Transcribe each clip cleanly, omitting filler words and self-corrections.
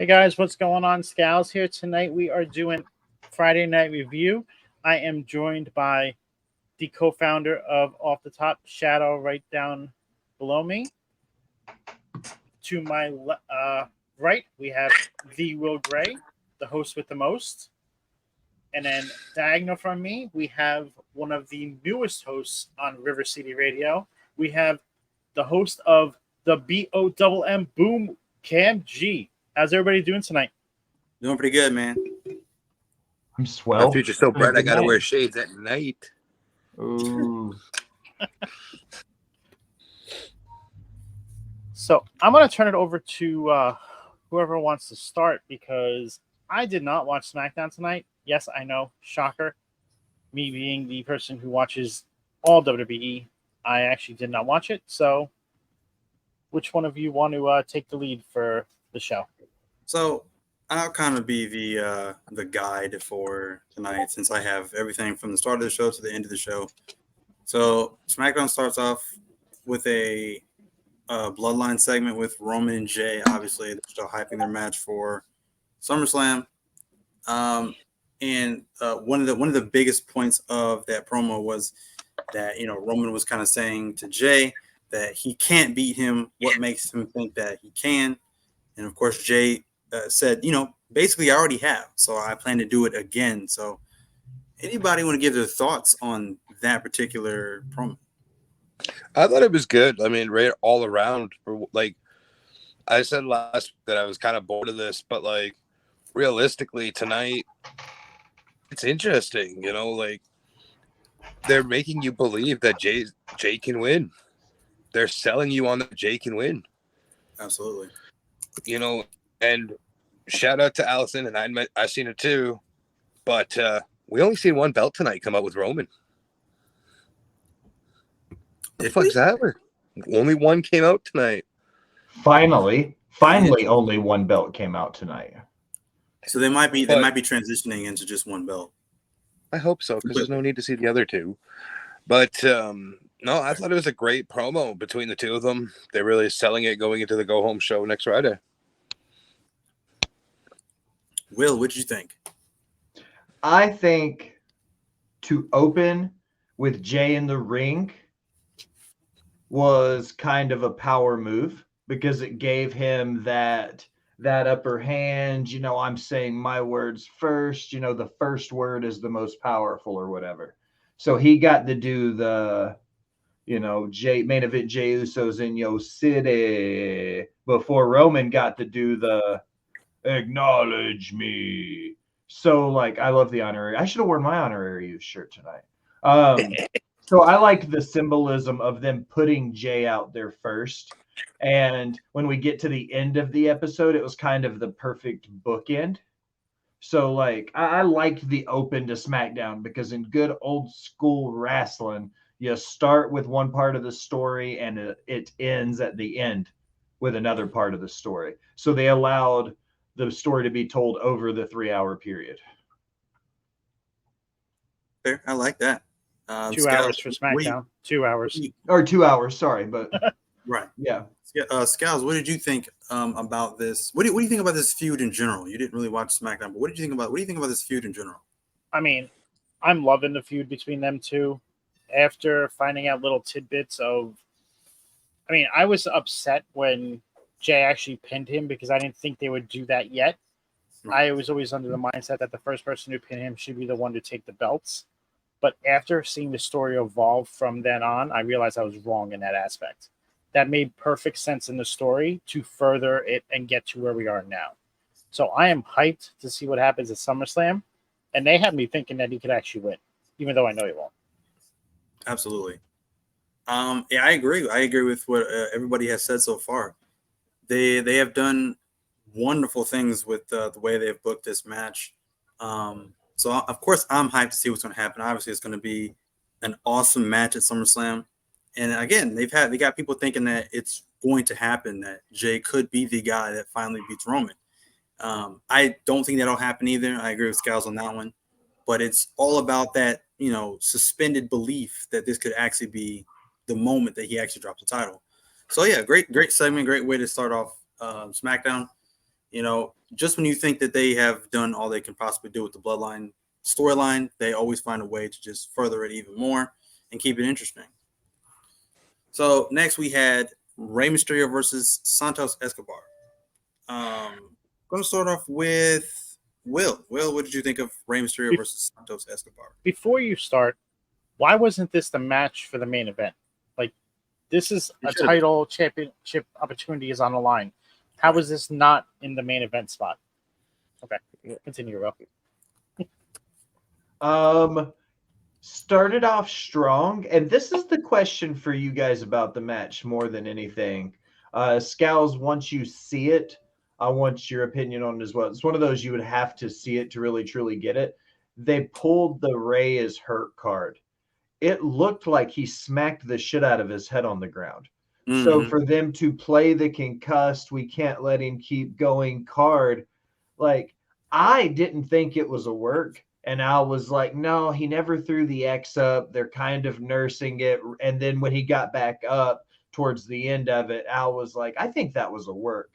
Hey guys, what's going on? Scals here. Tonight we are doing Friday Night Review. I am joined by the co-founder of Off the Top, Shadow, right down below me. To my right, we have the Will Gray, the host with the most. And then diagonal from me, we have one of the newest hosts on River City Radio. We have the host of the BOMM Boom, Cam G. How's everybody doing tonight? Doing pretty good, man. I'm swell. My future's so bright, I gotta wear shades at night. Ooh. So I'm going to turn it over to whoever wants to start because I did not watch Smackdown tonight. Yes, I know, shocker. Me being the person who watches all WWE, I actually did not watch it. So which one of you want to take the lead for the show? So I'll kind of be the guide for tonight since I have everything from the start of the show to the end of the show. So SmackDown starts off with a Bloodline segment with Roman and Jay. Obviously, they're still hyping their match for SummerSlam. And one of the biggest points of that promo was that Roman was kind of saying to Jay that he can't beat him. What makes him think that he can? And of course, Jay said, basically I already have, so I plan to do it again. So anybody want to give their thoughts on that particular promo? I thought it was good. I mean, right all around. Like I said last week that I was kind of bored of this, but like realistically tonight, it's interesting. Like they're making you believe that Jay can win. They're selling you on that Jay can win. Absolutely. And shout out to Allison, and I've seen it too, but we only seen one belt tonight come out with Roman. The fuck's that? Only one came out tonight. Finally, only one belt came out tonight. So they might be transitioning into just one belt. I hope so, because there's no need to see the other two. But no, I thought it was a great promo between the two of them. They're really selling it going into the go home show next Friday. Will, what did you think? I think to open with Jay in the ring was kind of a power move because it gave him that upper hand. I'm saying my words first. The first word is the most powerful or whatever. So he got to do the, main event Jey Uso's in Yo City before Roman got to do the acknowledge me. So I love the honorary. I should have worn my honorary shirt tonight. So I like the symbolism of them putting Jay out there first. And when we get to the end of the episode, it was kind of the perfect bookend. So I liked the open to SmackDown because in good old school wrestling, you start with one part of the story and it ends at the end with another part of the story. So they allowed the story to be told over the 3-hour period. Fair. I like that. 2 hours for SmackDown. 2 hours. Or 2 hours, sorry, but right. Yeah. Scals, what did you think about this? What do you think about this feud in general? You didn't really watch SmackDown, but what do you think about this feud in general? I mean, I'm loving the feud between them two. After finding out little tidbits of, I was upset when Jay actually pinned him because I didn't think they would do that yet. Right. I was always under the mindset that the first person to pin him should be the one to take the belts. But after seeing the story evolve from then on, I realized I was wrong in that aspect. That made perfect sense in the story to further it and get to where we are now. So I am hyped to see what happens at SummerSlam. And they have me thinking that he could actually win, even though I know he won't. Absolutely. Yeah, I agree. I agree with what everybody has said so far. They have done wonderful things with the way they've booked this match. So of course I'm hyped to see what's going to happen. Obviously, it's going to be an awesome match at SummerSlam. And again, they got people thinking that it's going to happen, that Jay could be the guy that finally beats Roman. I don't think that'll happen either. I agree with Scales on that one. But it's all about that, suspended belief that this could actually be the moment that he actually drops the title. So yeah, great segment, great way to start off SmackDown. You know, just when you think that they have done all they can possibly do with the Bloodline storyline, they always find a way to just further it even more and keep it interesting. So next we had Rey Mysterio versus Santos Escobar. Going to start off with Will. Will, what did you think of Rey Mysterio versus Santos Escobar? Before you start, why wasn't this the match for the main event? Like, this is a title championship opportunity is on the line. How is this not in the main event spot? Okay, continue, Will. Started off strong, and this is the question for you guys about the match more than anything. Scowls, once you see it, I want your opinion on it as well. It's one of those you would have to see it to really truly get it. They pulled the Rey is hurt card. It looked like he smacked the shit out of his head on the ground. Mm-hmm. So for them to play the concussed, we can't let him keep going card, like, I didn't think it was a work. And I was like, no, he never threw the X up. They're kind of nursing it. And then when he got back up towards the end of it, Al was like, I think that was a work.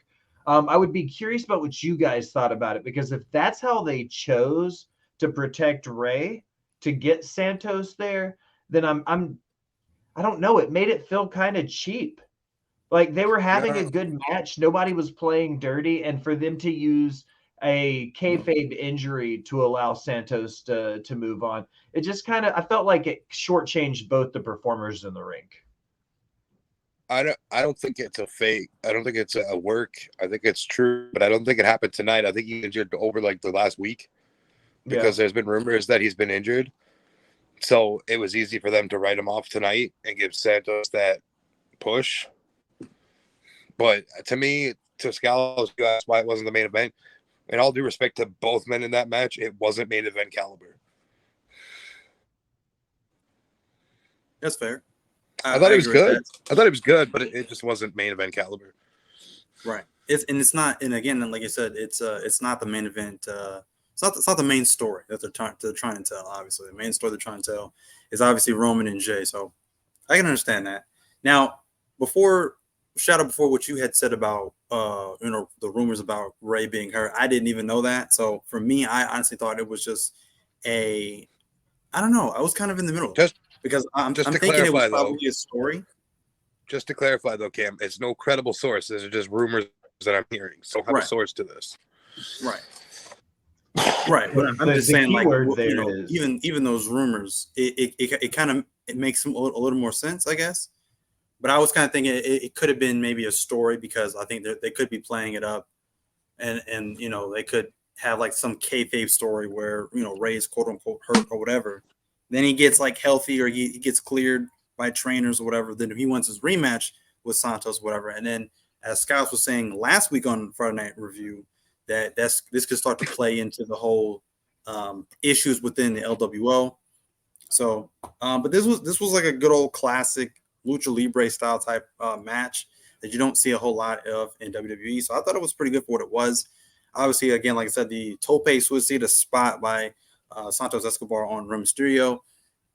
I would be curious about what you guys thought about it, because if that's how they chose to protect Rey to get Santos there, then I don't know. It made it feel kind of cheap. Like, they were having a good match. Nobody was playing dirty. And for them to use a kayfabe injury to allow Santos to move on, it just kind of, I felt like it shortchanged both the performers in the ring. I don't think it's a fake. I don't think it's a work. I think it's true, but I don't think it happened tonight. I think he injured over like the last week, because there's been rumors that he's been injured. So it was easy for them to write him off tonight and give Santos that push. But to me, to Scallo's, you asked why it wasn't the main event. In all due respect to both men in that match, it wasn't main event caliber. That's fair. I thought it was good. I thought it was good, but it just wasn't main event caliber. Right. It's not. And again, like you said, it's not the main event. It's not the main story that they're trying to tell. Obviously, the main story they're trying to tell is obviously Roman and Jay. So I can understand that. Now, before what you had said about the rumors about Rey being hurt, I didn't even know that. So for me, I honestly thought it was just I don't know. I was kind of in the middle, because I'm thinking it was probably a story. Just to clarify, though, Cam, it's no credible source. These are just rumors that I'm hearing. So have a source to this. Right. Right, but I'm just saying, like, even those rumors, it kind of makes a little more sense, I guess. But I was kind of thinking it could have been maybe a story, because I think they could be playing it up, and they could have like some kayfabe story where Rey's quote unquote hurt or whatever. Then he gets like healthy, or he gets cleared by trainers or whatever. Then he wants his rematch with Santos, whatever. And then, as Scott was saying last week on Friday Night Review, this could start to play into the whole issues within the LWO. So, but this was like a good old classic Lucha Libre style type match that you don't see a whole lot of in WWE. So I thought it was pretty good for what it was. Obviously, again, like I said, the tope suicida spot by Santos Escobar on Rey Mysterio,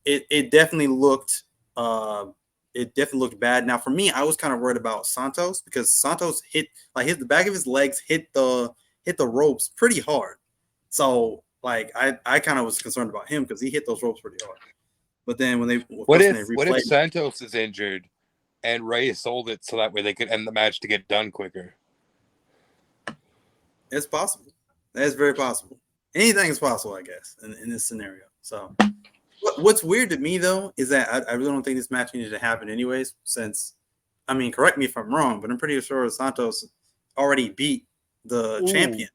it definitely looked bad. Now, for me, I was kind of worried about Santos, because Santos hit the back of his legs hit the ropes pretty hard. So like I kind of was concerned about him, because he hit those ropes pretty hard. But then what if Santos is injured and Rey sold it so that way they could end the match to get done quicker? It's possible. That's very possible. Anything is possible, I guess, in this scenario. So what's weird to me, though, is that I really don't think this match needed to happen anyways, since, I mean, correct me if I'm wrong, but I'm pretty sure Santos already beat the champion,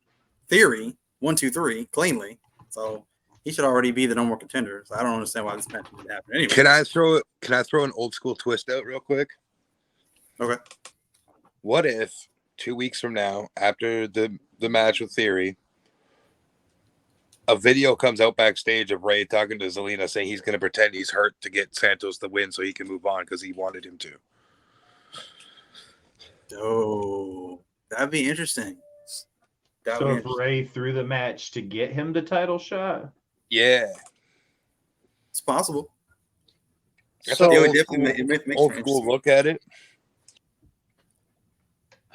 Theory, 1, 2, 3, cleanly. So he should already be the no more contender. So I don't understand why this match didn't happen anyway. Can I throw an old school twist out real quick? Okay. What if 2 weeks from now, after the match with Theory, a video comes out backstage of Rey talking to Zelina, saying he's going to pretend he's hurt to get Santos the win so he can move on because he wanted him to? Oh, that'd be interesting. So if Rey threw the match to get him the title shot? Yeah. It's possible. So old school look at it.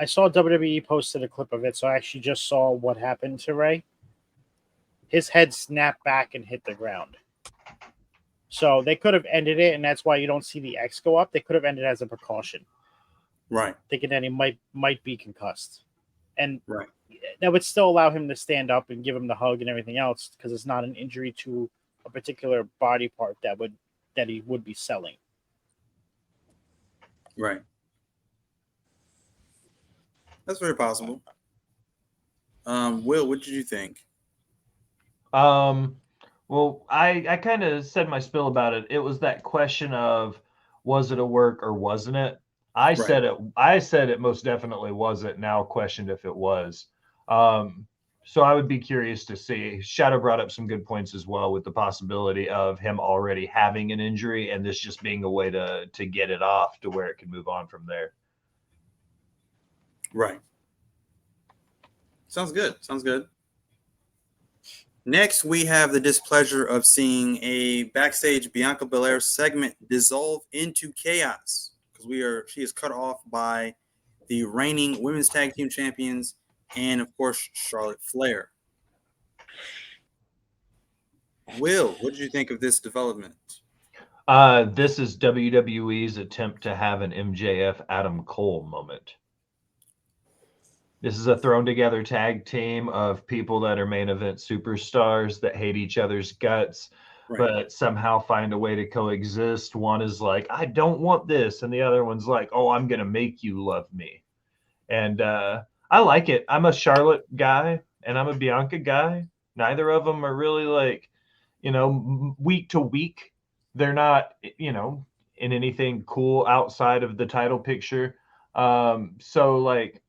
I saw WWE posted a clip of it, so I actually just saw what happened to Ray. His head snapped back and hit the ground. So they could have ended it, and that's why you don't see the X go up. They could have ended it as a precaution, Right. thinking that he might be concussed, and Right. that would still allow him to stand up and give him the hug and everything else because it's not an injury to a particular body part that he would be selling. Right. That's very possible. Will, what did you think? Well, I kind of said my spill about it. It was that question of was it a work or wasn't it? I said it. I said it most definitely wasn't. Now questioned if it was. So I would be curious to see. Shadow brought up some good points as well with the possibility of him already having an injury and this just being a way to get it off to where it can move on from there. Right. Sounds good. Sounds good. Next, we have the displeasure of seeing a backstage Bianca Belair segment dissolve into chaos because she is cut off by the reigning women's tag team champions and, of course, Charlotte Flair. Will, what did you think of this development? This is WWE's attempt to have an MJF Adam Cole moment. This is a thrown together tag team of people that are main event superstars that hate each other's guts, but somehow find a way to coexist. One is like, I don't want this. And the other one's like, oh, I'm going to make you love me. And I like it. I'm a Charlotte guy and I'm a Bianca guy. Neither of them are really like, week to week. They're not, in anything cool outside of the title picture. So like,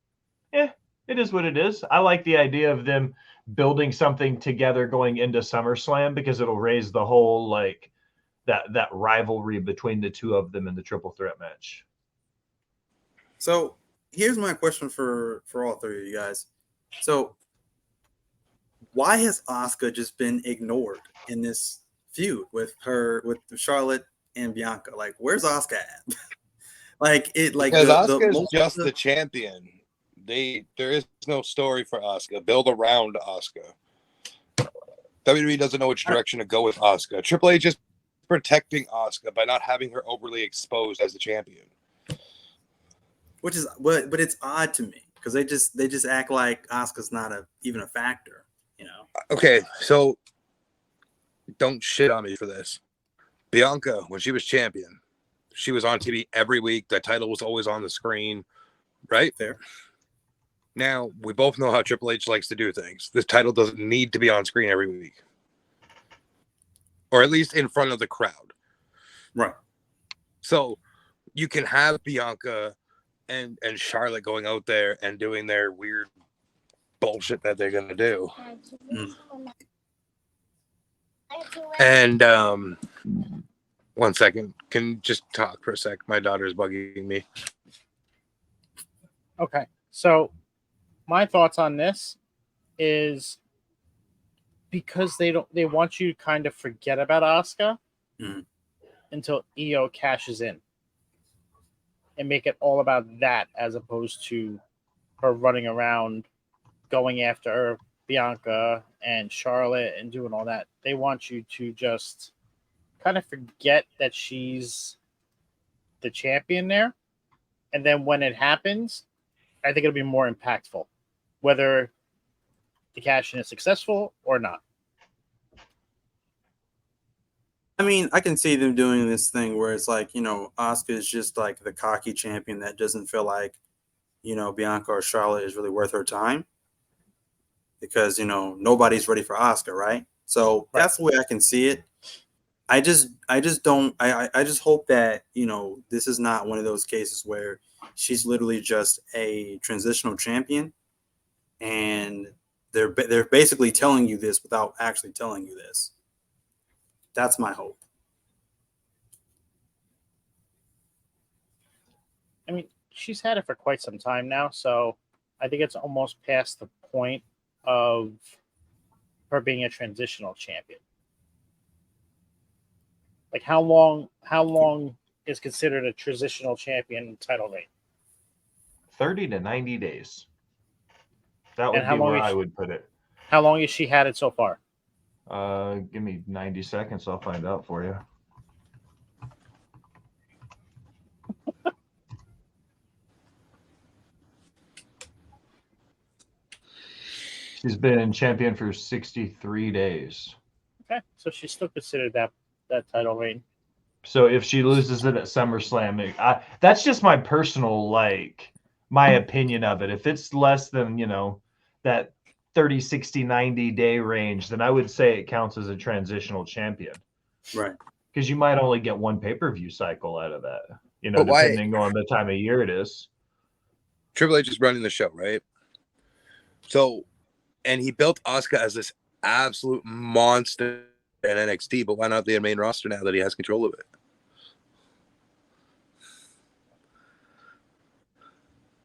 it is what it is. I like the idea of them building something together going into SummerSlam because it'll raise the whole like that rivalry between the two of them in the triple threat match. So here's my question for all three of you guys. So why has Asuka just been ignored in this feud with Charlotte and Bianca? Like, where's Asuka at? Because Asuka is just the champion. There is no story for Asuka. Build around Asuka. WWE doesn't know which direction to go with Asuka. Triple H is protecting Asuka by not having her overly exposed as the champion. Which is, but it's odd to me because they just act like Asuka's not even a factor. Okay, so don't shit on me for this. Bianca, when she was champion, she was on TV every week. The title was always on the screen, right? Fair. Now, we both know how Triple H likes to do things. This title doesn't need to be on screen every week. Or at least in front of the crowd. Right. So you can have Bianca and Charlotte going out there and doing their weird bullshit that they're going to do. And 1 second. Can you just talk for a sec? My daughter's bugging me. Okay. So my thoughts on this is because they want you to kind of forget about Asuka until EO cashes in and make it all about that as opposed to her running around going after Bianca and Charlotte and doing all that. They want you to just kind of forget that she's the champion there. And then when it happens, I think it'll be more impactful, whether the cash-in is successful or not. I mean, I can see them doing this thing where it's like, Asuka is just like the cocky champion that doesn't feel like, Bianca or Charlotte is really worth her time because, nobody's ready for Asuka, right? So that's the way I can see it. I just hope that, this is not one of those cases where she's literally just a transitional champion and they're basically telling you this without actually telling you this. That's my hope. I mean, she's had it for quite some time now, so I think it's almost past the point of her being a transitional champion. Like how long is considered a transitional champion title reign? 30 to 90 days. That And would how be long where is I she- would put it. How long has she had it so far? Give me 90 seconds. I'll find out for you. She's been champion for 63 days. Okay, so she's still considered that title reign. So if she loses it at SummerSlam, that's just my personal, my opinion of it. If it's less than, that 30, 60, 90 day range, then I would say it counts as a transitional champion. Right. Because you might only get one pay-per-view cycle out of that, But why- depending on the time of year it is. Triple H is running the show, right? So, and he built Asuka as this absolute monster in NXT, but why not the main roster now that he has control of it?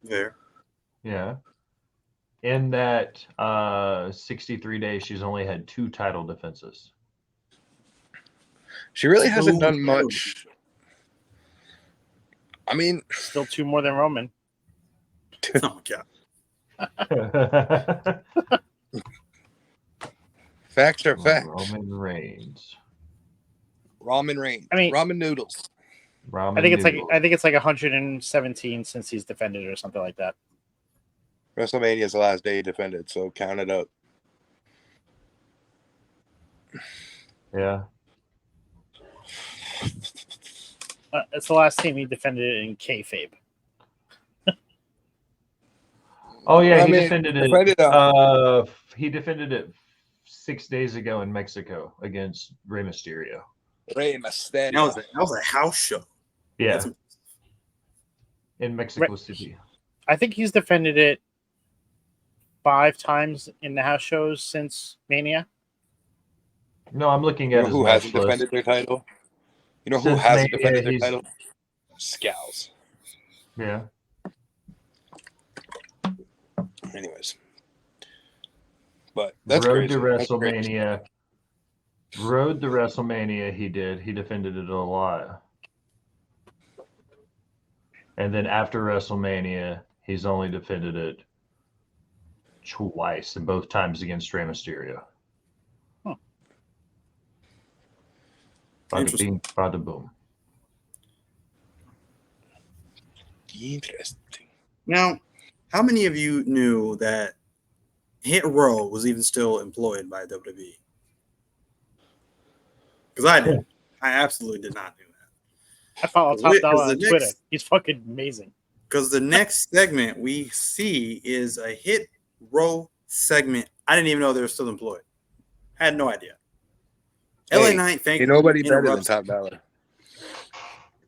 There. Yeah. In that 63 days, she's only had 2 title defenses. She really hasn't Ooh. done much. I mean, Still 2 more than Roman. Oh god. facts are facts. Roman Reigns. Ramen Reigns. I mean- ramen noodles. Ramen I think it's noodles. like 117 since he's defended it or something like that. WrestleMania is the last day he defended, so count it up. Yeah. It's the last time he defended it in kayfabe. Oh yeah, I he mean, defended defended, it. He defended it 6 days ago in Mexico against Rey Mysterio. Rey Mysterio. That was a house show. Yeah, That's- in Mexico City. I think he's defended it 5 times in the house shows since Mania. No, I'm looking You at know his who match hasn't list. defended their title? You know who Since hasn't Mania, defended their he's- title? Scowls. Yeah. Anyways. But that's Road crazy. to That's crazy. WrestleMania. Road to WrestleMania, he did. He defended it a lot. And then after WrestleMania, he's only defended it twice, and both times against Rey Mysterio. Huh. Bada Interesting. bing, bada boom. Interesting. Now, how many of you knew that Hit Row was even still employed by WWE? Because I did. I absolutely did not know that. I follow Top Because Dollar on the Twitter. next- He's fucking amazing. Because the next segment we see is a Hit Row segment. I didn't even know they were still employed. I had no idea. LA Hey, Knight Ain't thankfully nobody better than interrupts. Top Dollar.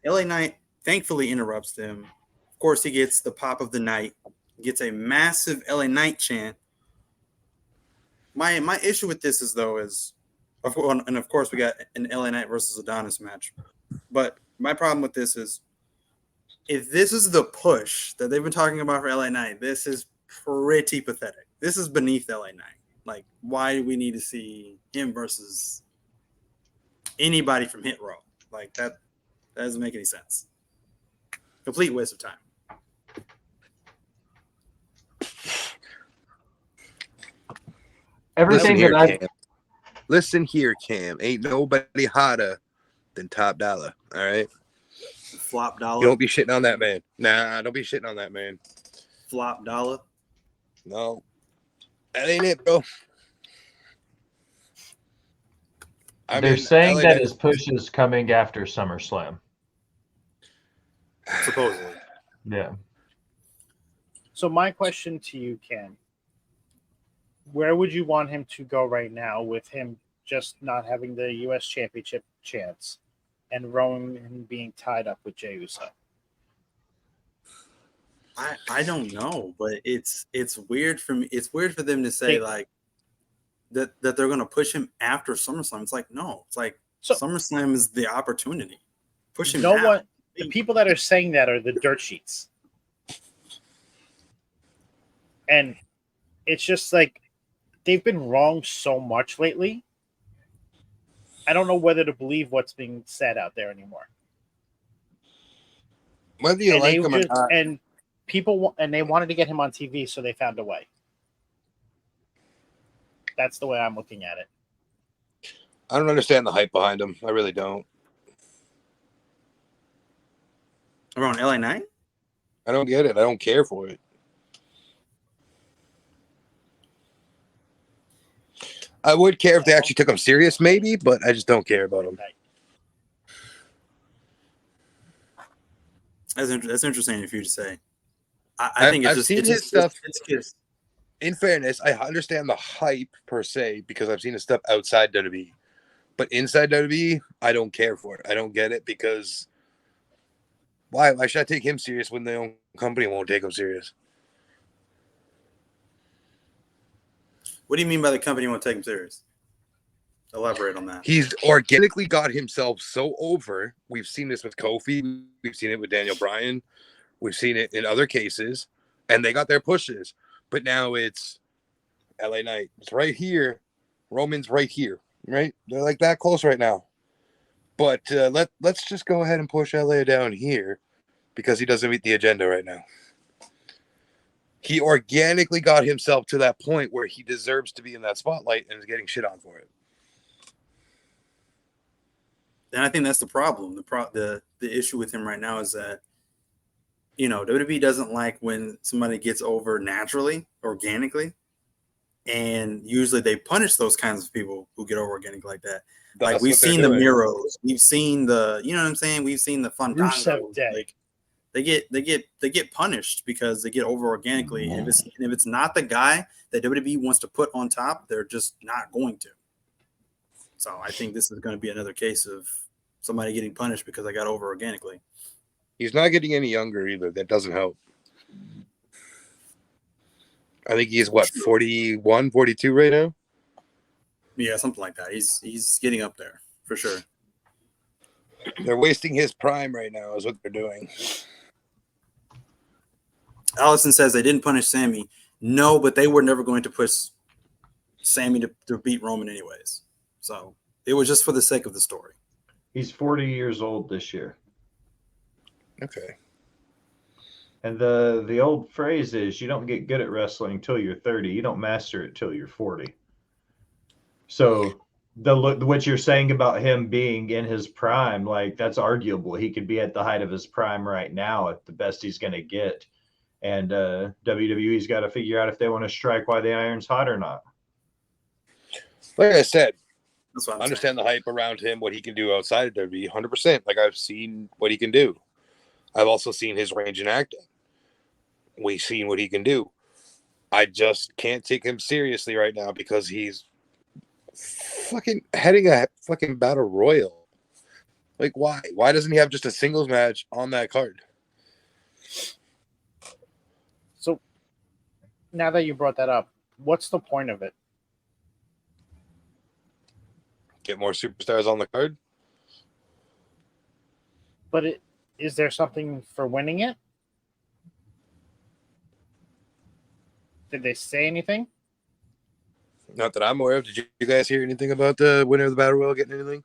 LA Knight thankfully interrupts them. Of course, he gets the pop of the night. Gets a massive LA Knight chant. My issue with this is of course we got an LA Knight versus Adonis match. But my problem with this is, if this is the push that they've been talking about for LA Knight, this is pretty pathetic. This is beneath LA Knight. Like, why do we need to see him versus anybody from Hit Row? Like, that doesn't make any sense. Complete waste of time. Everything Listen here, that I Cam. Listen here, Cam. Ain't nobody hotter than Top Dollar. All right. Flop dollar. You don't be shitting on that man. Nah, don't be shitting on that man. Flop dollar. No. That ain't it, bro. they're saying LA that Knight- his push is coming after SummerSlam. Supposedly. Yeah. So my question to you, Ken, where would you want him to go right now with him just not having the U.S. Championship chance and Roman being tied up with Jey Uso? I don't know, but it's weird for me. It's weird for them to say like that they're gonna push him after SummerSlam. It's like, no, it's like So- SummerSlam is the opportunity. Push him No now. one. The people that are saying that are the dirt sheets, and it's just like they've been wrong so much lately. I don't know whether to believe what's being said out there anymore. Whether you And like they him or just- not, and and they wanted to get him on TV, so they found a way. That's the way I'm looking at it. I don't understand the hype behind him. I really don't. Around LA Knight? I don't get it. I don't care for it. I would care if they actually took him serious, maybe, but I just don't care about him. That's interesting for you to say. I think I've seen his stuff. In fairness, I understand the hype per se because I've seen his stuff outside WWE. But inside WWE, I don't care for it. I don't get it because why should I take him serious when their own company won't take him serious? What do you mean by the company won't take him serious? Elaborate on that. He's organically got himself so over. We've seen this with Kofi. We've seen it with Daniel Bryan. We've seen it in other cases. And they got their pushes. But now it's LA Knight. It's right here. Roman's right here. Right? They're like that close right now. But let's just go ahead and push LA down here because he doesn't meet the agenda right now. He organically got himself to that point where he deserves to be in that spotlight and is getting shit on for it. And I think that's the problem. The issue with him right now is that, WWE doesn't like when somebody gets over naturally, organically. And usually they punish those kinds of people who get over organically like that. That's like we've seen the Miros, we've seen the, you know what I'm saying? We've seen the Fandango. Like they get punished because they get over organically. And if it's not the guy that WWE wants to put on top, they're just not going to. So I think this is going to be another case of somebody getting punished because they got over organically. He's not getting any younger either. That doesn't help. I think he's 41, 42 right now? Yeah, something like that. He's getting up there for sure. They're wasting his prime right now is what they're doing. Allison says they didn't punish Sammy. No, but they were never going to push Sammy to beat Roman anyways. So it was just for the sake of the story. He's 40 years old this year. Okay. And the old phrase is you don't get good at wrestling till you're 30. You don't master it till you're 40. So what you're saying about him being in his prime, like that's arguable. He could be at the height of his prime right now at the best he's going to get. And WWE's got to figure out if they want to strike while the iron's hot or not. Like I said, that's what I understand the hype around him, what he can do outside of WWE, 100%. Like I've seen what he can do. I've also seen his range in acting. We've seen what he can do. I just can't take him seriously right now because he's fucking heading a fucking battle royal. Like, why? Why doesn't he have just a singles match on that card? So, now that you brought that up, what's the point of it? Get more superstars on the card? But is there something for winning it? Did they say anything? Not that I'm aware of. Did you guys hear anything about the winner of the Battle Royal getting anything?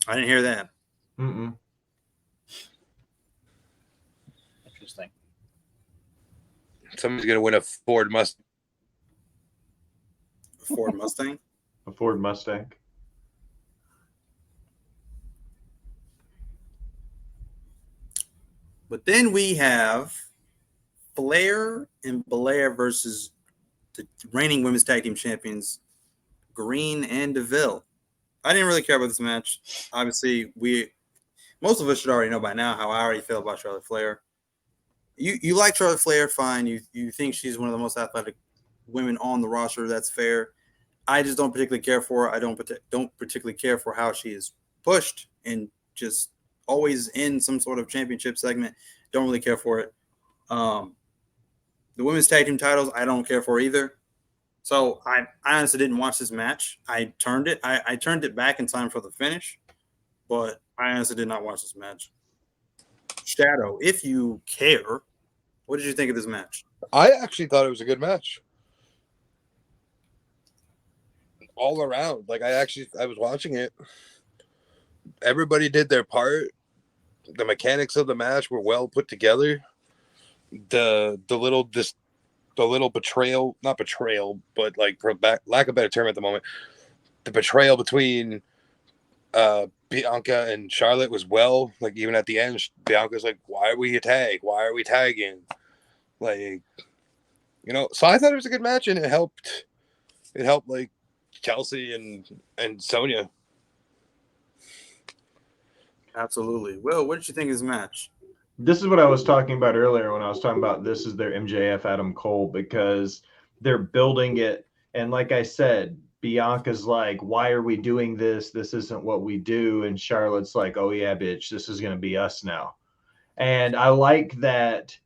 I didn't hear that. Mm-mm. Interesting. Somebody's going to win a Ford Mustang. A Ford Mustang? A Ford Mustang. But then we have Flair and Belair versus the reigning women's tag team champions, Green and DeVille. I didn't really care about this match. Obviously, most of us should already know by now how I already feel about Charlotte Flair. You like Charlotte Flair, fine. You think she's one of the most athletic women on the roster. That's fair. I just don't particularly care for her. I don't particularly care for how she is pushed and just always in some sort of championship segment. Don't really care for it. The women's tag team titles, I don't care for either. So I honestly didn't watch this match. I turned it back in time for the finish, but I honestly did not watch this match. Shadow, if you care, what did you think of this match? I actually thought it was a good match. All around. Like I was watching it. Everybody did their part. The mechanics of the match were well put together. the little betrayal, not betrayal, but like for lack of a better term at the moment, the betrayal between Bianca and Charlotte was like even at the end, Bianca's like, "Why are we a tag? Why are we tagging?" Like, so I thought it was a good match, and it helped. It helped like Chelsea and Sonya. Absolutely. Will, what did you think of this match? This is what I was talking about earlier when I was talking about this is their MJF Adam Cole, because they're building it. And like I said, Bianca's like, why are we doing this? This isn't what we do. And Charlotte's like, oh, yeah, bitch, this is going to be us now. And I like that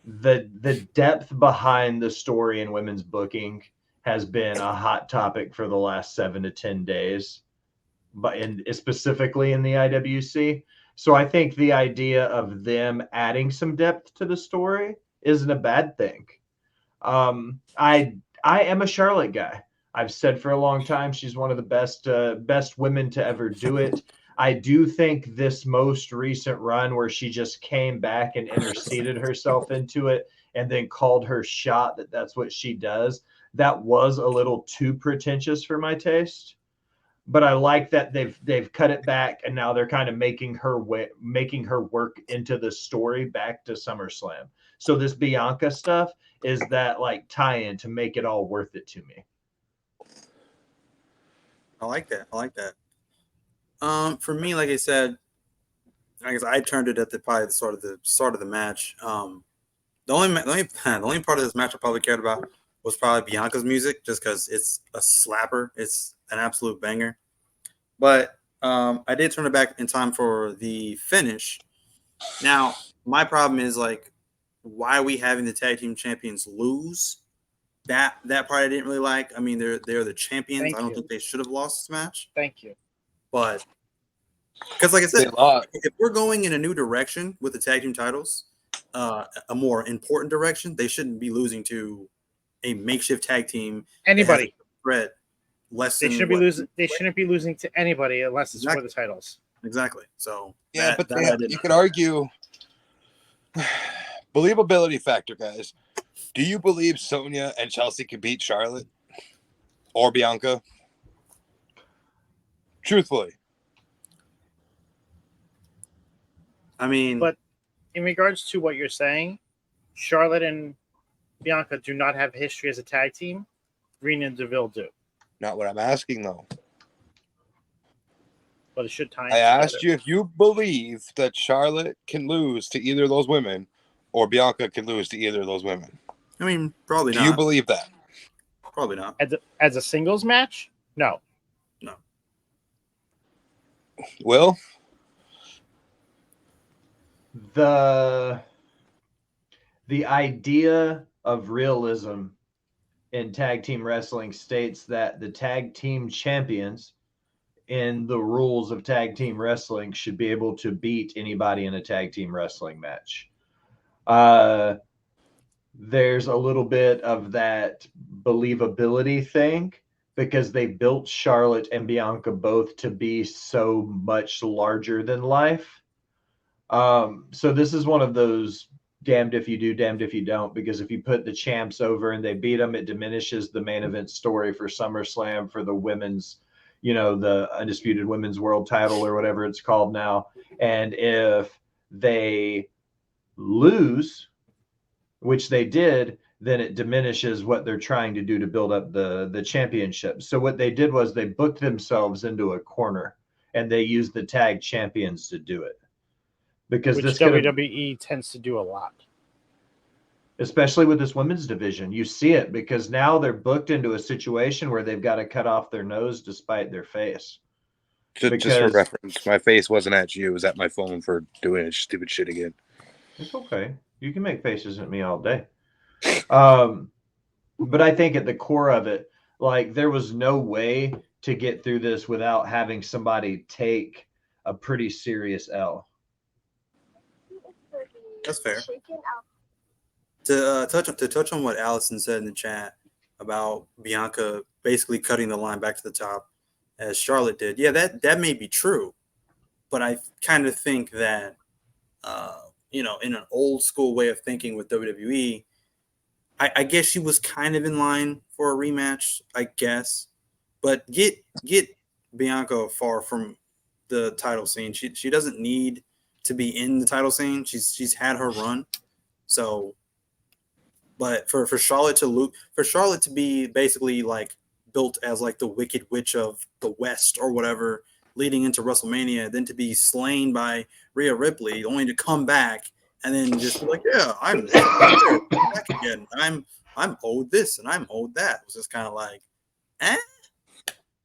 the depth behind the story in women's booking has been a hot topic for the last 7 to 10 days, but specifically in the IWC. So I think the idea of them adding some depth to the story isn't a bad thing. I am a Charlotte guy. I've said for a long time she's one of the best women to ever do it. I do think this most recent run where she just came back and interceded herself into it and then called her shot that's what she does, that was a little too pretentious for my taste. But I like that they've cut it back and now they're kind of making her work into the story back to SummerSlam. So this Bianca stuff is that like tie-in to make it all worth it to me. I like that. For me, like I said, I guess I turned it at the start of the match. The only part of this match I probably cared about was probably Bianca's music, just because it's a slapper. It's an absolute banger. But I did turn it back in time for the finish. Now, my problem is like, why are we having the tag team champions lose? That part I didn't really like. I mean, they're the champions. I don't think they should have lost this match. Thank you. But because, like I said, if we're going in a new direction with the tag team titles, a more important direction, they shouldn't be losing to a makeshift tag team. Anybody. Threat. Less they shouldn't be losing. They shouldn't be losing to anybody unless it's for the titles. Exactly. So yeah, but you could argue believability factor, guys. Do you believe Sonya and Chelsea can beat Charlotte or Bianca? Truthfully, I mean, but in regards to what you're saying, Charlotte and Bianca do not have history as a tag team. Green and DeVille do. Not what I'm asking, though. But it should tie. I asked you if you believe that Charlotte can lose to either of those women, or Bianca can lose to either of those women. I mean, probably not. Do you believe that? Probably not. As a singles match? No. No. Will? The idea of realism in tag team wrestling states that the tag team champions in the rules of tag team wrestling should be able to beat anybody in a tag team wrestling match. There's a little bit of that believability thing because they built Charlotte and Bianca both to be so much larger than life. So this is one of those damned if you do, damned if you don't, because if you put the champs over and they beat them, it diminishes the main event story for SummerSlam for the women's, the undisputed women's world title or whatever it's called now. And if they lose, which they did, then it diminishes what they're trying to do to build up the championship. So what they did was they booked themselves into a corner and they used the tag champions to do it. Because which WWE tends to do a lot. Especially with this women's division. You see it because now they're booked into a situation where they've got to cut off their nose despite their face. Just for reference, my face wasn't at you. It was at my phone for doing stupid shit again. It's okay. You can make faces at me all day. But I think at the core of it, like there was no way to get through this without having somebody take a pretty serious L. That's fair. To touch on what Allison said in the chat about Bianca basically cutting the line back to the top as Charlotte did. Yeah, that may be true, but I kind of think that in an old school way of thinking with WWE, I guess she was kind of in line for a rematch, I guess. But get Bianca far from the title scene. She doesn't need to be in the title scene. She's had her run. So, but for Charlotte to be basically like built as like the Wicked Witch of the West or whatever, leading into WrestleMania, then to be slain by Rhea Ripley, only to come back and then just be like, yeah, I'm back again. I'm owed this and I'm owed that. It was just kind of like,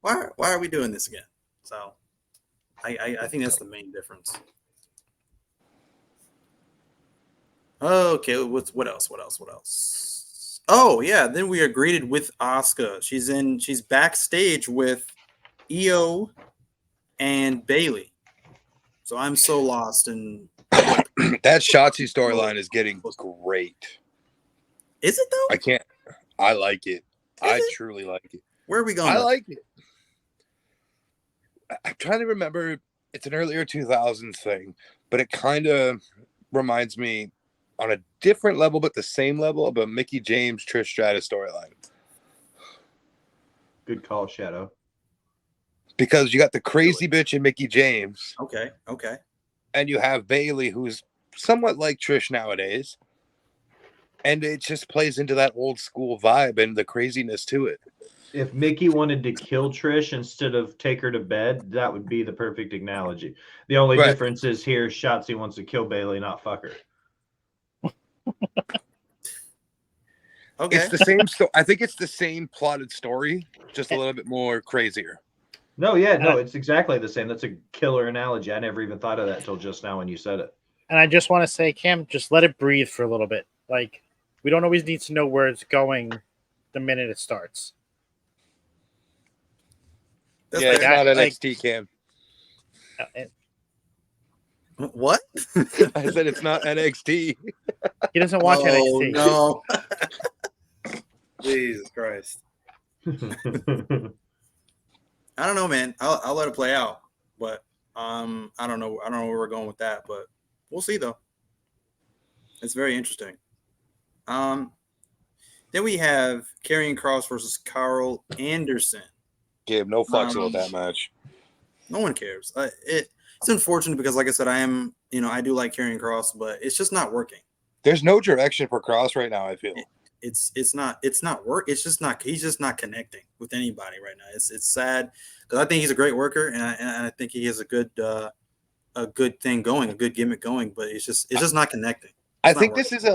why are we doing this again? So I think that's the main difference. Okay, what else? Oh yeah, then we are greeted with Asuka. She's backstage with Io and Bailey. So I'm so lost in what That Shotzi storyline is getting great. Is it though? I like it. I truly like it. Where are we going? I like it. I'm trying to remember. It's an earlier 2000s thing, but it kind of reminds me on a different level, but the same level of a Mickie James Trish Stratus storyline. Good call, Shadow. Because you got the crazy bitch in Mickie James. Okay. And you have Bailey, who's somewhat like Trish nowadays. And it just plays into that old school vibe and the craziness to it. If Mickey wanted to kill Trish instead of take her to bed, that would be the perfect analogy. The only difference is here Shotzi wants to kill Bailey, not fuck her. Okay. It's the same story. I think it's the same plotted story, just a little bit more crazier. No, it's exactly the same. That's a killer analogy. I never even thought of that until just now when you said it. And I just want to say, Cam, just let it breathe for a little bit. Like, we don't always need to know where it's going the minute it starts. That's it's not NXT, Cam. What? I said it's not NXT. He doesn't watch NXT. No. Jesus Christ. I don't know, man. I'll let it play out, but I don't know where we're going with that, but we'll see though. It's very interesting. Then we have Karrion Kross versus Carl Anderson. Gabe, no fucks about that match. No one cares. It's unfortunate because, like I said, I do like Karrion Kross, but it's just not working. There's no direction for Kross right now. I feel it's not work. It's just not. He's just not connecting with anybody right now. It's sad because I think he's a great worker and I think he has a good thing going, a good gimmick going, but it's just not connecting. I think this is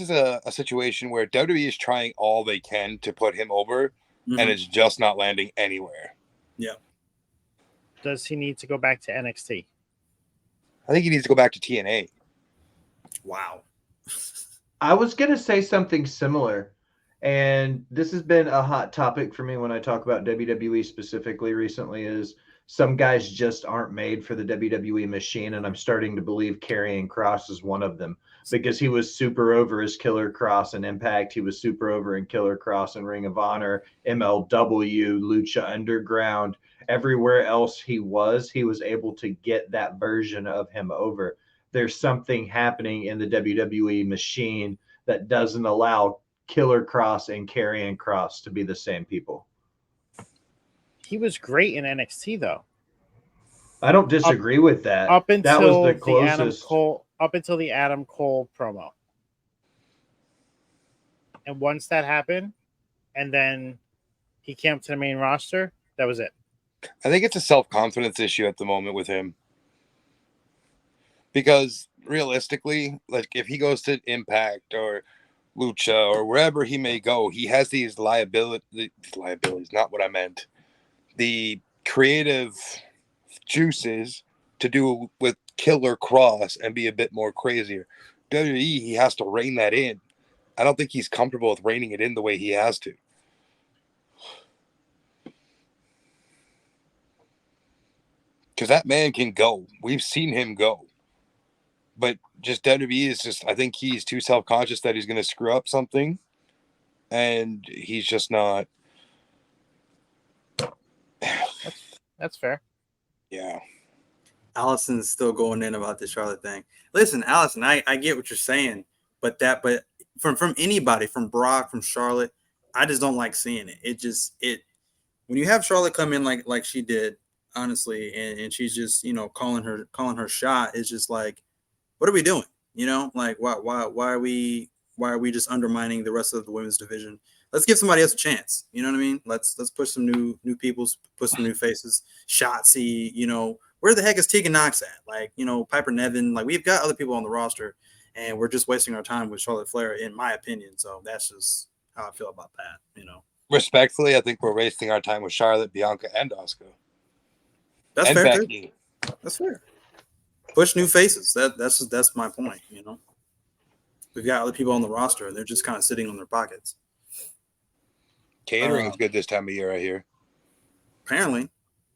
a situation where WWE is trying all they can to put him over, and it's just not landing anywhere. Yeah. Does he need to go back to NXT? I think he needs to go back to TNA. Wow. I was going to say something similar, and this has been a hot topic for me when I talk about WWE specifically recently, is some guys just aren't made for the WWE machine, and I'm starting to believe Karrion Kross is one of them because he was super over as Killer Kross in Impact. He was super over in Killer Kross in Ring of Honor, MLW, Lucha Underground. Everywhere else he was able to get that version of him over. There's something happening in the WWE machine that doesn't allow Killer Kross and Karrion Kross to be the same people. He was great in NXT, though. I don't disagree with that. Up until that was the closest. Up until the Adam Cole promo. And once that happened, and then he came to the main roster, that was it. I think it's a self-confidence issue at the moment with him. Because realistically, like if he goes to Impact or Lucha or wherever he may go, he has these liabilities, not what I meant. The creative juices to do with Killer Kross and be a bit more crazier. WWE, he has to rein that in. I don't think he's comfortable with reining it in the way he has to. Because that man can go. We've seen him go. But just WWE is just, I think he's too self-conscious that he's going to screw up something. And he's just not. That's fair. Yeah. Allison's still going in about the Charlotte thing. Listen, Allison, I get what you're saying, but from anybody, from Brock, from Charlotte, I just don't like seeing it. It when you have Charlotte come in like she did, honestly, and she's just calling her shot. It's just like, what are we doing? Like why are we just undermining the rest of the women's division? Let's give somebody else a chance. You know what I mean? Let's push some new people, put some new faces. Shotzi, where the heck is Tegan Knox at? Like, Piper Nevin. Like, we've got other people on the roster, and we're just wasting our time with Charlotte Flair, in my opinion. So that's just how I feel about that. Respectfully, I think we're wasting our time with Charlotte, Bianca, and Asuka. That's and fair. Becky. Too. That's fair. Push new faces. That's my point. We've got other people on the roster, and they're just kind of sitting on their pockets. Catering is good this time of year, I hear. Apparently,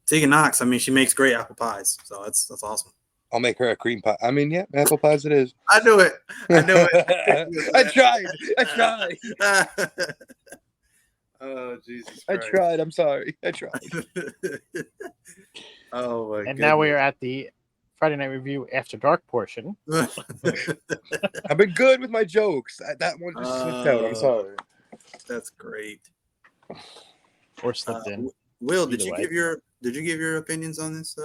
Tegan Knox. I mean, she makes great apple pies, so that's awesome. I'll make her a cream pie. I mean, yeah, apple pies it is. I knew it. I tried. Oh, Jesus Christ. I tried. I'm sorry. I tried. Oh, my And now we are at the Friday Night Review After Dark portion. I've been good with my jokes. That one just slipped out. I'm sorry. That's great. Or slipped in. Will, did you give your opinions on this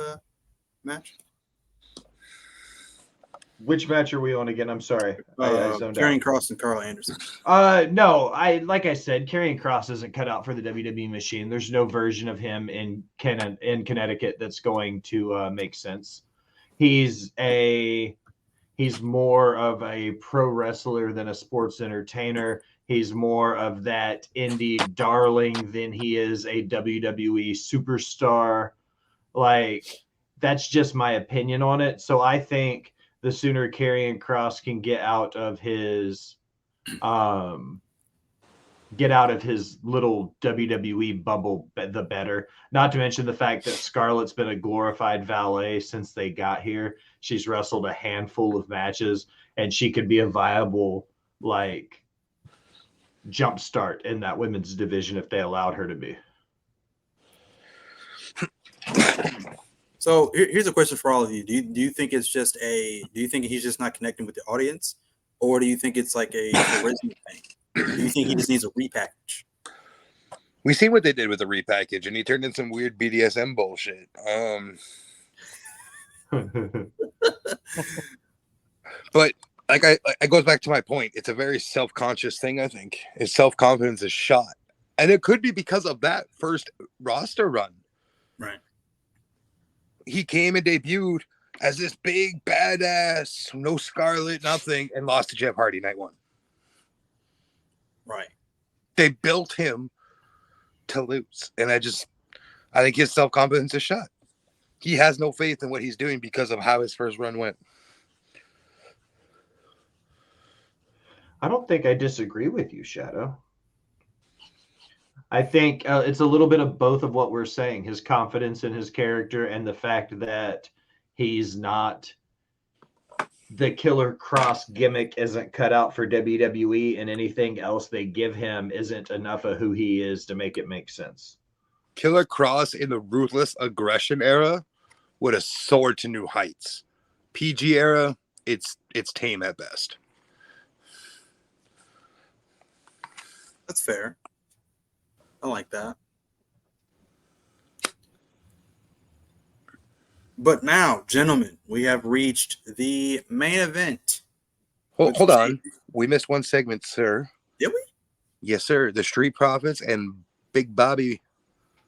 match? Which match are we on again? I'm sorry. I zoned Karrion out. Kross and Carl Anderson. No, like I said, Karrion Kross isn't cut out for the WWE machine. There's no version of him in Connecticut that's going to make sense. He's more of a pro wrestler than a sports entertainer. He's more of that indie darling than he is a WWE superstar. Like, that's just my opinion on it. So I think the sooner Karrion Kross can get out of his little WWE bubble, the better. Not to mention the fact that Scarlett's been a glorified valet since they got here. She's wrestled a handful of matches, and she could be a viable, jumpstart in that women's division if they allowed her to be. So here's a question for all of you. Do you think it's just do you think he's just not connecting with the audience, or do you think it's like a charisma thing? Do you think he just needs a repackage? We seen what they did with the repackage, and he turned in some weird BDSM bullshit. But it goes back to my point. It's a very self-conscious thing, I think. His self-confidence is shot. And it could be because of that first roster run. Right. He came and debuted as this big badass, no Scarlett, nothing, and lost to Jeff Hardy night one. Right. They built him to lose. And I think his self-confidence is shot. He has no faith in what he's doing because of how his first run went. I don't think I disagree with you, Shadow. I think it's a little bit of both of what we're saying. His confidence in his character and the fact that he's not the Killer Cross gimmick isn't cut out for WWE, and anything else they give him isn't enough of who he is to make it make sense. Killer Cross in the Ruthless Aggression era would have soared to new heights. PG era, it's tame at best. That's fair. I like that. But now, gentlemen, we have reached the main event. Hold on. We missed one segment, sir. Did we? Yes, sir. The Street Profits and Big Bobby.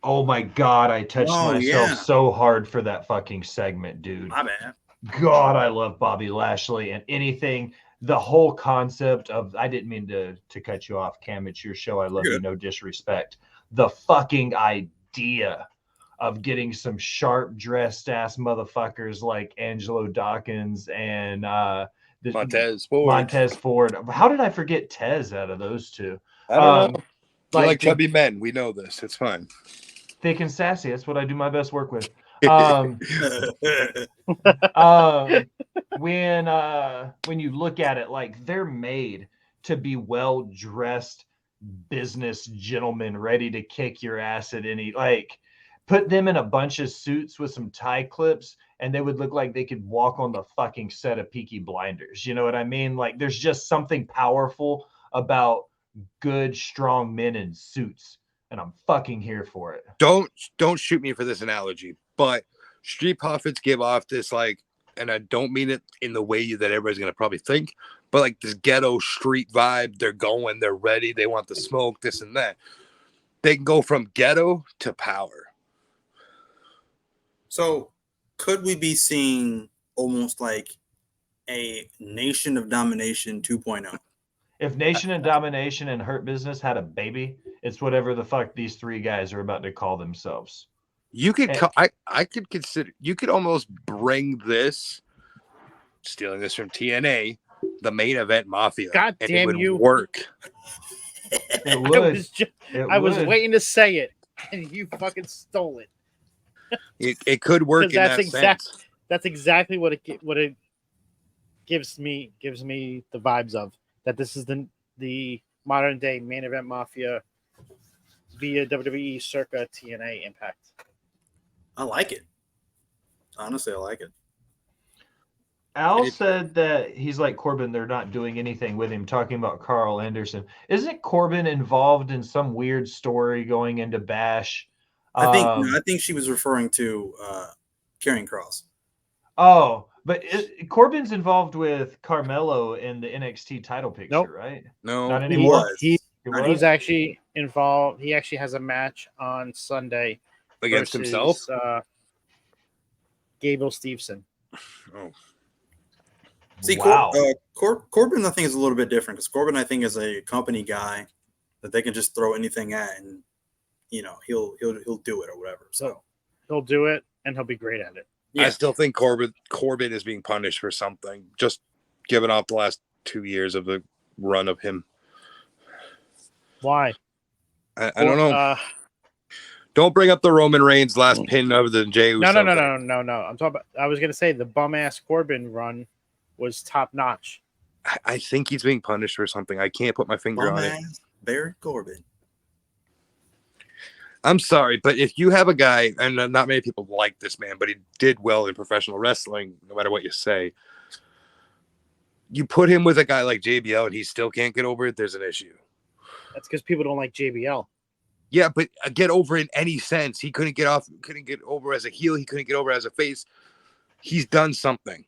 Oh my God, I touched myself so hard for that fucking segment, dude. My bad. God, I love Bobby Lashley and anything. The whole concept of, I didn't mean to cut you off, Cam. It's your show. I love you. No disrespect. The fucking idea of getting some sharp dressed ass motherfuckers like Angelo Dawkins and Montez Ford. How did I forget Tez out of those two? I don't know. Like chubby men. We know this. It's fine. Thick and sassy. That's what I do my best work with. When you look at it, like, they're made to be well-dressed business gentlemen ready to kick your ass at any, like, put them in a bunch of suits with some tie clips, and they would look like they could walk on the fucking set of Peaky Blinders. You know what I mean? Like, there's just something powerful about good, strong men in suits, and I'm fucking here for it. Don't shoot me for this analogy, but Street Profits give off this, like, and I don't mean it in the way that everybody's gonna probably think, but like this ghetto street vibe. They're going, they're ready, they want the smoke, this and that. They can go from ghetto to power. So, could we be seeing almost like a Nation of Domination 2.0? If Nation of Domination and Hurt Business had a baby, it's whatever the fuck these three guys are about to call themselves. You could, I could consider, you could almost bring this, stealing this from TNA, the Main Event Mafia. God and damn it would you. work. It would. I was waiting to say it, and you fucking stole it. It could work in that sense. That's exactly what it gives me the vibes of. That this is the modern day Main Event Mafia via WWE circa TNA Impact. I like it. Honestly, I like it. Al said that he's like Corbin. They're not doing anything with him, talking about Carl Anderson. Isn't Corbin involved in some weird story going into Bash? I think she was referring to Karrion Kross. Oh, but Corbin's involved with Carmelo in the NXT title picture, Nope. right? No, Not anymore. He's actually involved. He actually has a match on Sunday against himself. Gable Steveson. Oh. See, wow. Corbin, I think, is a little bit different because Corbin, I think, is a company guy that they can just throw anything at, and he'll do it or whatever. So he'll do it, and he'll be great at it. Yeah. I still think Corbin is being punished for something, just given off the last 2 years of the run of him. Why? I don't know. Don't bring up the Roman Reigns last pin of the Jey Uso. No. I'm talking about. I was gonna say the bum ass Corbin run was top notch. I think he's being punished for something. I can't put my finger on it. Baron Corbin. I'm sorry, but if you have a guy, and not many people like this man, but he did well in professional wrestling, no matter what you say, you put him with a guy like JBL and he still can't get over it, there's an issue. That's because people don't like JBL. Yeah, but get over in any sense. He couldn't get over as a heel. He couldn't get over as a face. He's done something.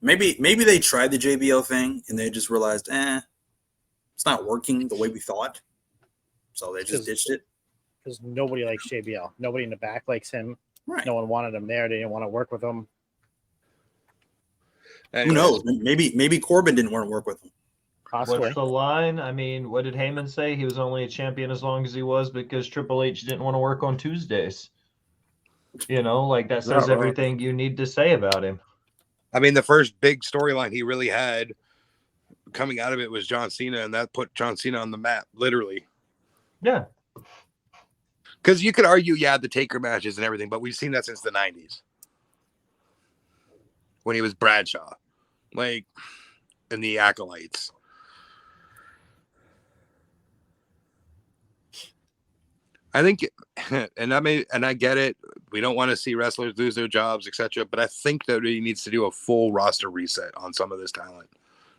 Maybe they tried the JBL thing and they just realized, it's not working the way we thought. So they just ditched it. Because nobody likes JBL. Nobody in the back likes him. Right. No one wanted him there. They didn't want to work with him. Who knows? Maybe Corbin didn't want to work with him. Possibly. What's the line? I mean, what did Heyman say? He was only a champion as long as he was because Triple H didn't want to work on Tuesdays. Like that says everything you need to say about him. I mean, the first big storyline he really had coming out of it was John Cena, and that put John Cena on the map, literally. Yeah. Because you could argue, the Taker matches and everything, but we've seen that since the 90s. When he was Bradshaw. Like, in the Acolytes. I think, and I get it. We don't want to see wrestlers lose their jobs, etc. But I think that he needs to do a full roster reset on some of this talent.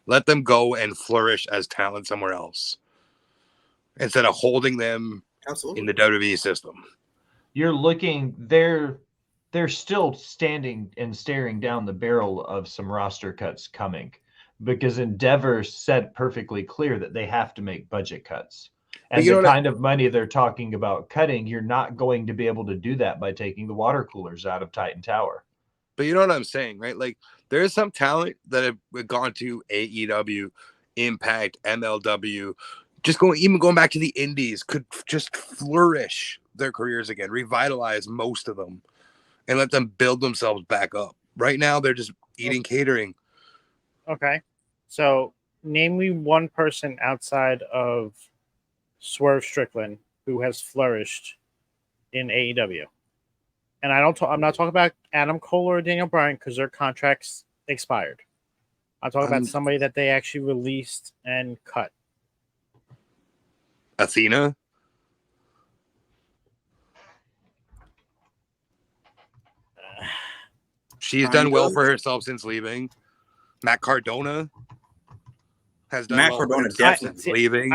Let them go and flourish as talent somewhere else, instead of holding them in the WWE system. You're looking. They're still standing and staring down the barrel of some roster cuts coming, because Endeavor said perfectly clear that they have to make budget cuts. And the kind of money they're talking about cutting, you're not going to be able to do that by taking the water coolers out of Titan Tower. But you know what I'm saying, right? Like, there is some talent that have gone to AEW, Impact, MLW, even going back to the Indies, could just flourish their careers again, revitalize most of them, and let them build themselves back up. Right now, they're just eating catering. Okay. So, name me one person outside of Swerve Strickland who has flourished in AEW. And I'm not talking about Adam Cole or Daniel Bryan because their contracts expired. I'm talking about somebody that they actually released and cut. Athena? She's Kind done well of. for herself since leaving. Matt Cardona has done Matt well Cardona for himself definitely. since leaving.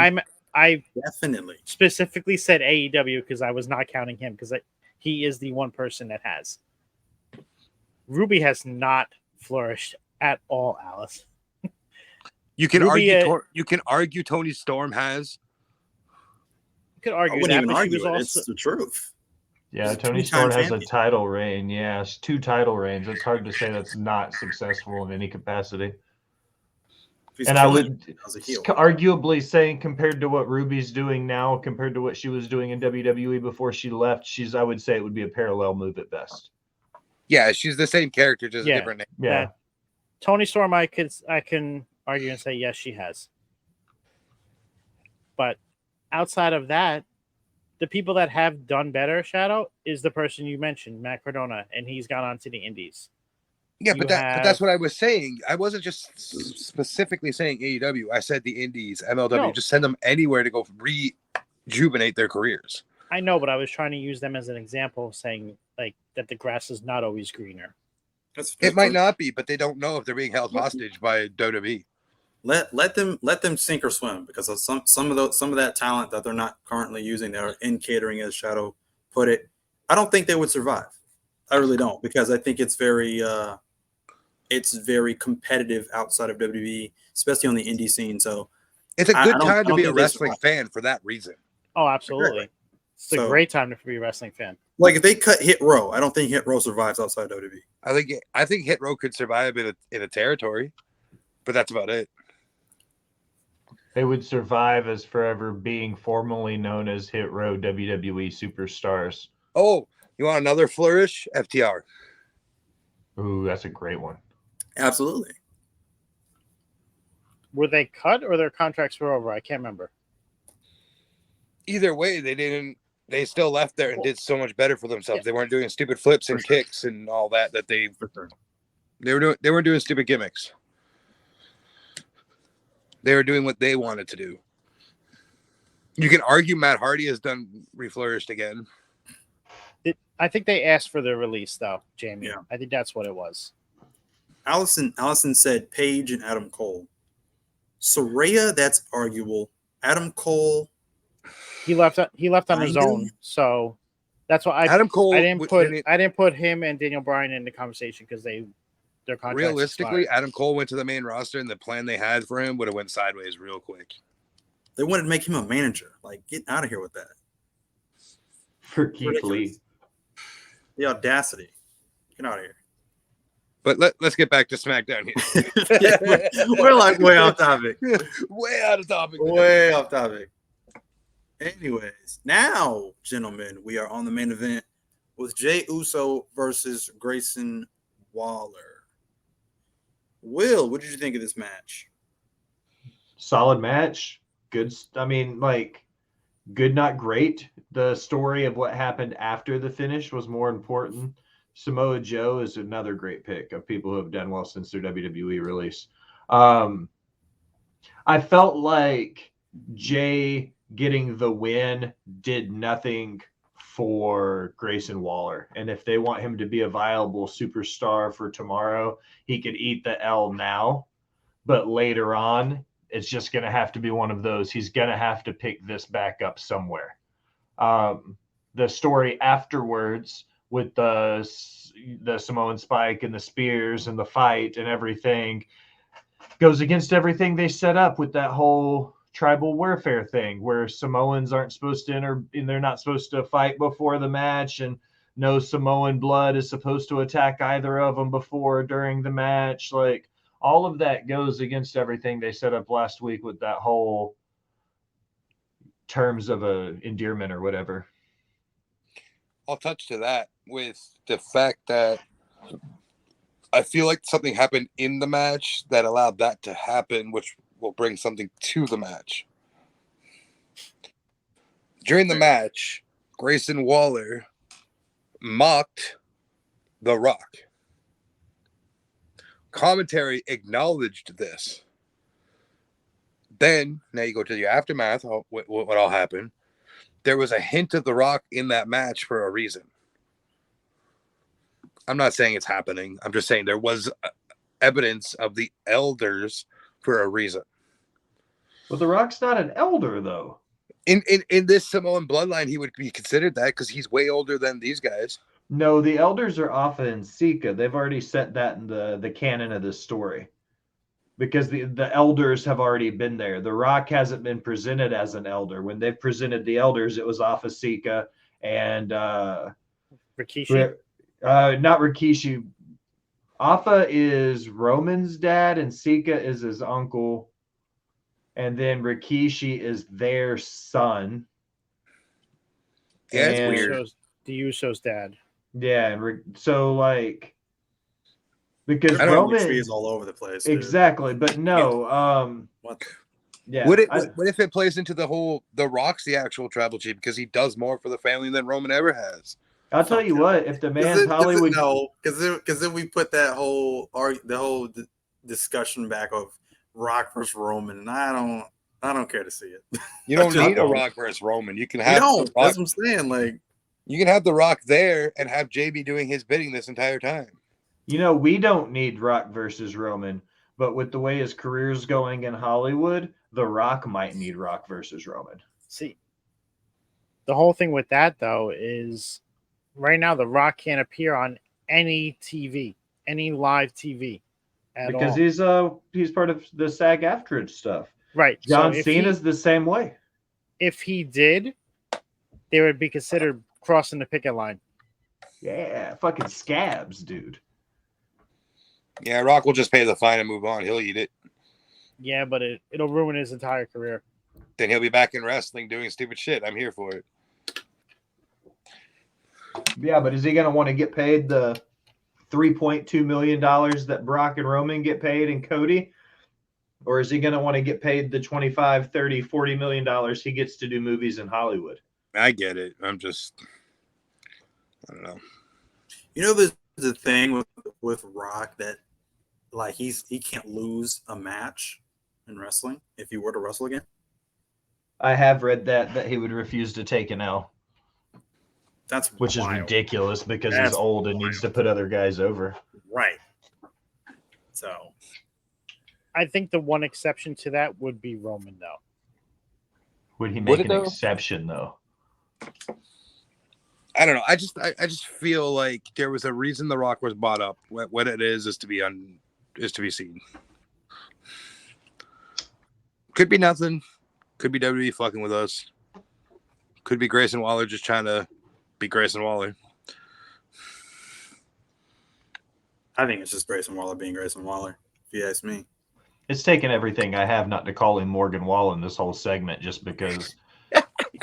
I Definitely. specifically said AEW because I was not counting him because he is the one person that has. Ruby has not flourished at all, Alice. You can Ruby, argue Tony Storm has. You could I argue wouldn't that, even but she argue was it. also It's the truth. Yeah, He's a Tony two-time Storm has a champion. title reign. Yes, 2 title reigns. It's hard to say that's not successful in any capacity. He's And I killing would it as a heel. arguably saying compared to what Ruby's doing now, compared to what she was doing in WWE before she left, I would say it would be a parallel move at best. Yeah, she's the same character, just a different name. Yeah. that Tony Storm. I can argue and say yes, she has. But outside of that, the people that have done better, Shadow, is the person you mentioned, Matt Cardona, and he's gone on to the Indies. Yeah, You but have- that's what I was saying. I wasn't just specifically saying AEW. I said the Indies, MLW. No. Just send them anywhere to go rejuvenate their careers. I know, but I was trying to use them as an example, saying like that the grass is not always greener. It might not be, but they don't know if they're being held hostage by WWE. Let them sink or swim because of some of that talent that they're not currently using that are in catering, as Shadow put it. I don't think they would survive. I really don't, because I think it's very competitive outside of WWE, especially on the indie scene. So it's a good time to be a think they wrestling survive. fan for that reason. Oh, absolutely. Exactly. It's a So- great time to be a wrestling fan. Like if they cut Hit Row, I don't think Hit Row survives outside WWE. I think Hit Row could survive in a territory, but that's about it. They would survive as forever being formerly known as Hit Row WWE Superstars. Oh, you want another flourish? FTR. Ooh, that's a great one. Absolutely. Were they cut or their contracts were over? I can't remember. Either way, they didn't. They still left there and did so much better for themselves. Yeah. They weren't doing stupid flips and For sure. kicks and all that. They For sure. They weren't doing stupid gimmicks. They were doing what they wanted to do. You can argue Matt Hardy has done reflourished again. I think they asked for their release, though, Jamie. Yeah. I think that's what it was. Allison said Paige and Adam Cole. Soraya, that's arguable. Adam Cole, He left on his Kinda. own, so that's why Adam Cole. I didn't put him and Daniel Bryan in the conversation because their contracts Realistically, expired. Adam Cole went to the main roster, and the plan they had for him would have went sideways real quick. they wanted to make him a manager. Like, get out of here with that. For Keith Ridiculous. Lee. The audacity. Get out of here. But let's get back to SmackDown here. Yeah, we're like way off topic. Way out of topic. Way off topic. Anyways, now, gentlemen, we are on the main event with Jey Uso versus Grayson Waller. Will, what did you think of this match? Solid match. Good. Good, not great. The story of what happened after the finish was more important. Samoa Joe is another great pick of people who have done well since their WWE release. I felt like Jay getting the win did nothing for Grayson Waller. And if they want him to be a viable superstar for tomorrow, he could eat the L now. But later on, it's just going to have to be one of those. He's going to have to pick this back up somewhere. The story afterwards with the Samoan Spike and the spears and the fight and everything goes against everything they set up with that whole tribal warfare thing where Samoans aren't supposed to enter and they're not supposed to fight before the match, and no Samoan blood is supposed to attack either of them before or during the match. Like, all of that goes against everything they set up last week with that whole terms of endearment or whatever. I'll touch to that with the fact that I feel like something happened in the match that allowed that to happen, which will bring something to the match. During the match, Grayson Waller mocked The Rock. Commentary acknowledged this. Then, now you go to the aftermath, what all happened. There was a hint of The Rock in that match for a reason. I'm not saying it's happening. I'm just saying there was evidence of the elders for a reason. Well, The Rock's not an elder, though. In this Samoan bloodline, he would be considered that because he's way older than these guys. No, the elders are Afa and Sika. They've already set that in the canon of this story. Because the elders have already been there. The Rock hasn't been presented as an elder. When they've presented the elders, it was Afa, Sika and Rikishi. not Rikishi. Afa is Roman's dad, and Sika is his uncle, and then Rikishi is their son. Yeah, it's And- weird. The Usos' dad. Yeah, and so like because I don't- Roman Tree is all over the place. Dude. exactly, but no, What? yeah. What I- if it plays into the Rock's the actual tribal chief because he does more for the family than Roman ever has? I'll tell you what, if the man's Hollywood, No, because then we put that whole discussion back of Rock versus Roman, and I don't care to see it. You don't I need a don't. Rock versus Roman. You can We have don't. the Rock, That's what I'm saying. Like, you can have the Rock there and have JB doing his bidding this entire time. we don't need Rock versus Roman, but with the way his career's going in Hollywood, The Rock might need Rock versus Roman. See, the whole thing with that though is right now The Rock can't appear on any TV, any live TV at Because all. he's part of the SAG-AFTRA stuff. Right. John so if Cena's the same way. if he did, they would be considered crossing the picket line. Yeah, fucking scabs, dude. Yeah, Rock will just pay the fine and move on. He'll eat it. Yeah, but it'll ruin his entire career. Then he'll be back in wrestling doing stupid shit. I'm here for it. Yeah, but is he going to want to get paid the $3.2 million that Brock and Roman get paid and Cody? Or is he going to want to get paid the $25, $30, $40 million he gets to do movies in Hollywood? I get it. I don't know. there's a thing with Rock that, like, he can't lose a match in wrestling if he were to wrestle again. I have read that he would refuse to take an L, That's which wild. is ridiculous because That's he's old and needs to put other guys over. Right. So I think the one exception to that would be Roman, though. Would he Would make it, an though? exception, though? I don't know. I just feel like there was a reason The Rock was bought up. What it is to be seen. Could be nothing. Could be WWE fucking with us. Could be Grayson Waller just trying to be Grayson Waller. I think it's just Grayson Waller being Grayson Waller, if you ask me. It's taken everything I have not to call him Morgan Wallen this whole segment just because,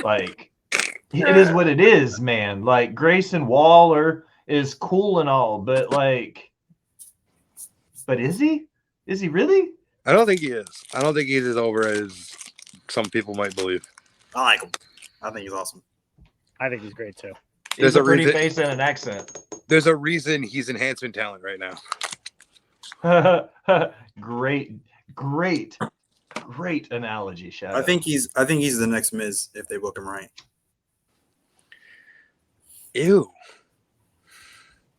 like, it is what it is, man. Like, Grayson Waller is cool and all, but, like, but is he? Is he really? I don't think he is. I don't think he's as over as some people might believe. I like him. I think he's awesome. I think he's great, too. He's There's a a pretty reason- face and an accent. There's a reason he's enhancement talent right now. Great analogy, Shadow. I think he's the next Miz if they book him right. Ew.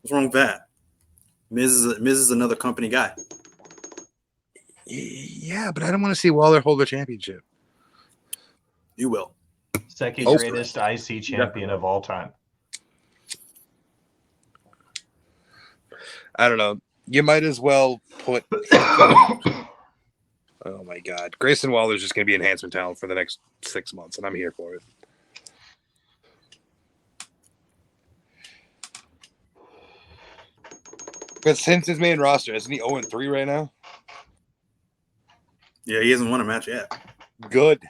What's wrong with that? Miz is another company guy. Yeah, but I don't want to see Waller hold a championship. You will. second Oh. greatest IC champion of all time. I don't know. You might as well put. Oh my God, Grayson Waller's just going to be enhancement talent for the next 6 months, and I'm here for it. But since his main roster, isn't he 0-3 right now? Yeah, he hasn't won a match yet. Good.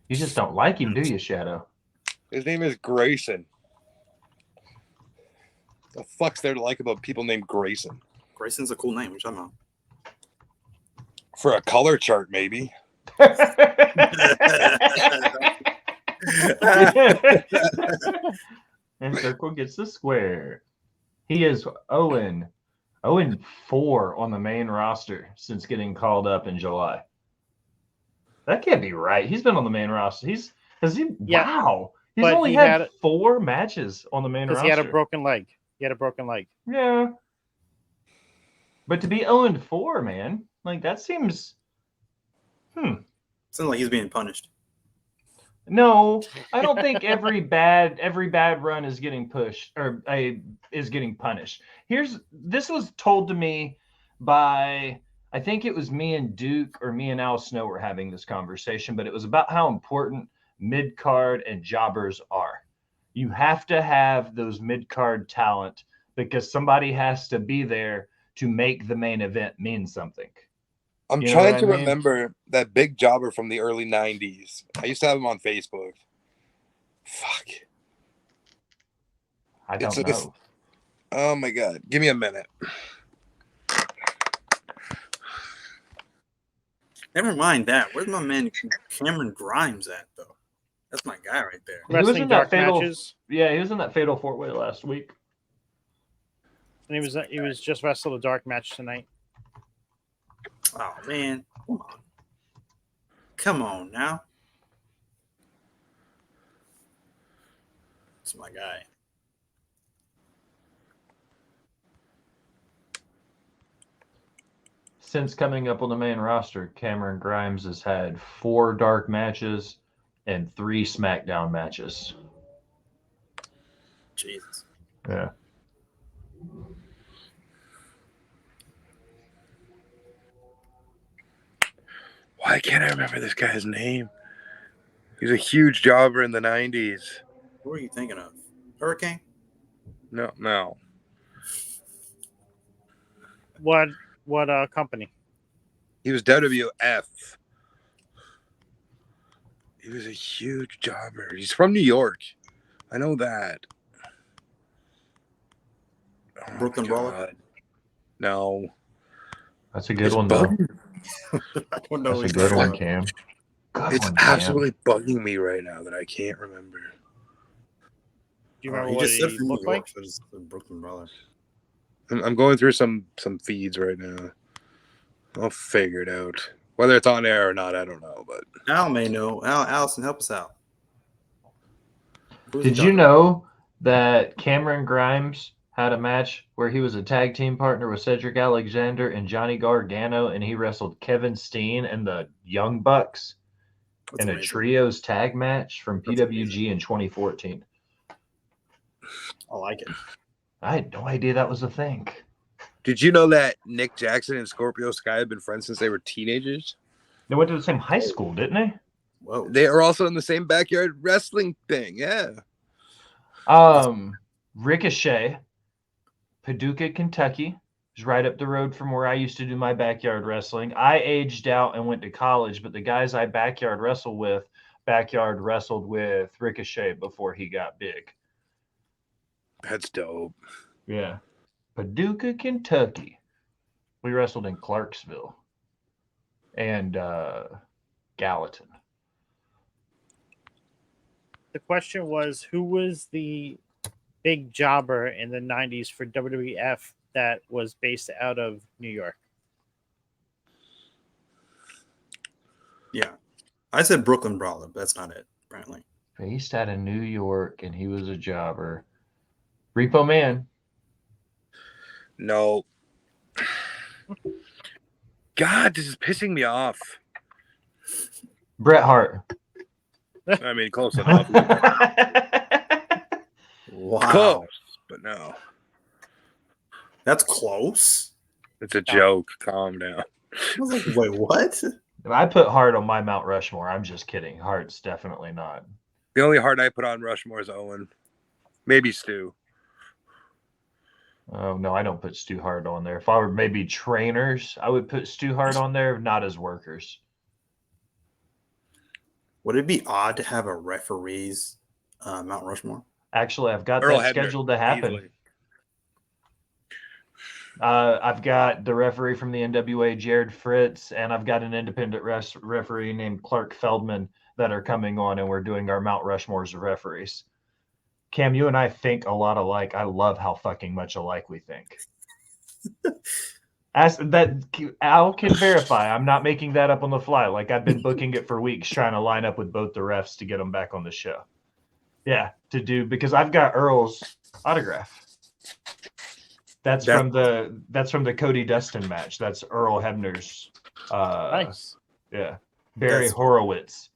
You just don't like him, do you, Shadow? His name is Grayson. The fuck's there to like about people named Grayson? Grayson's a cool name. What are you talking For a color chart, maybe. And circle gets the square. He is 0-4 on the main roster since getting called up in July. That can't be right. He's been on the main roster. Yeah. Wow. He's But only he had had 4 matches on the main because roster. he had a broken leg. Yeah. But to be 0-4, man, like that seems. Sounds like he's being punished. No, I don't think every bad run is getting pushed or is getting punished. This was told to me by, I think it was me and Duke or me and Al Snow were having this conversation, but it was about how important mid card and jobbers are. You have to have those mid card talent because somebody has to be there to make the main event mean something. I'm You know trying what to I mean? remember that big jobber from the early 90s. I used to have him on Facebook. Fuck. I don't know. Oh my God. Give me a minute. Never mind that. Where's my man Cameron Grimes at, though? That's my guy right there. He was Wrestling in that dark fatal matches, Yeah, he was in that fatal 4-way last week. and he was just wrestled a dark match tonight. Oh, man. Come on now. That's my guy. Since coming up on the main roster, Cameron Grimes has had 4 dark matches and 3 Smackdown matches. Jesus. Yeah. Why can't I remember this guy's name? He was a huge jobber in the 90s. Who are you thinking of? Hurricane? No. What company? He was WWF. He was a huge jobber. He's from New York. I know that. Oh, Brooklyn Brawler? No. That's a good one, though. I don't know. That's a good one, Cam. Good It's one, Cam. absolutely bugging me right now that I can't remember. Do you remember He what just said he from New looked York, like? so it's the Brooklyn Brawler. I'm going through some feeds right now. I'll figure it out. Whether it's on air or not, I don't know. But Al may know. Allison, help us out. Who's Did he you talking know that Cameron Grimes had a match where he was a tag team partner with Cedric Alexander and Johnny Gargano, and he wrestled Kevin Steen and the Young Bucks about? in That's a amazing. trios tag match from That's PWG in 2014? I like it. I had no idea that was a thing. did you know that Nick Jackson and Scorpio Sky have been friends since they were teenagers? They went to the same high school, didn't they? Whoa. They are also in the same backyard wrestling thing. Yeah. Ricochet, Paducah, Kentucky, is right up the road from where I used to do my backyard wrestling. I aged out and went to college, but the guys I backyard wrestled with Ricochet before he got big. That's dope. Yeah. Paducah, Kentucky. We wrestled in Clarksville and Gallatin. The question was, who was the big jobber in the 90s for WWF that was based out of New York? Yeah. I said Brooklyn Brawler, but that's not it, apparently. Based out of New York, and he was a jobber. Repo Man. No. God, this is pissing me off. Bret Hart. I mean, close enough. Wow. Close, but no. That's close. It's a joke. Calm down. I was like, wait, what? If I put Hart on my Mount Rushmore, I'm just kidding. Hart's definitely not. The only heart I put on Rushmore is Owen. Maybe Stu. Oh, no, I don't put Stu Hart on there. If I were maybe trainers, I would put Stu Hart on there, not as workers. Would it be odd to have a referee's Mount Rushmore? Actually, I've got Earl that Hebner, scheduled to happen. easily. I've got the referee from the NWA, Jared Fritz, and I've got an independent referee named Clark Feldman that are coming on, and we're doing our Mount Rushmores of referees. Cam, you and I think a lot alike. I love how fucking much alike we think. As that Al can verify. I'm not making that up on the fly. Like, I've been booking it for weeks, trying to line up with both the refs to get them back on the show. Yeah, to do because I've got Earl's autograph. That's That- from the Cody Dustin match. That's Earl Hebner's. Nice. Yeah, Barry That's- Horowitz.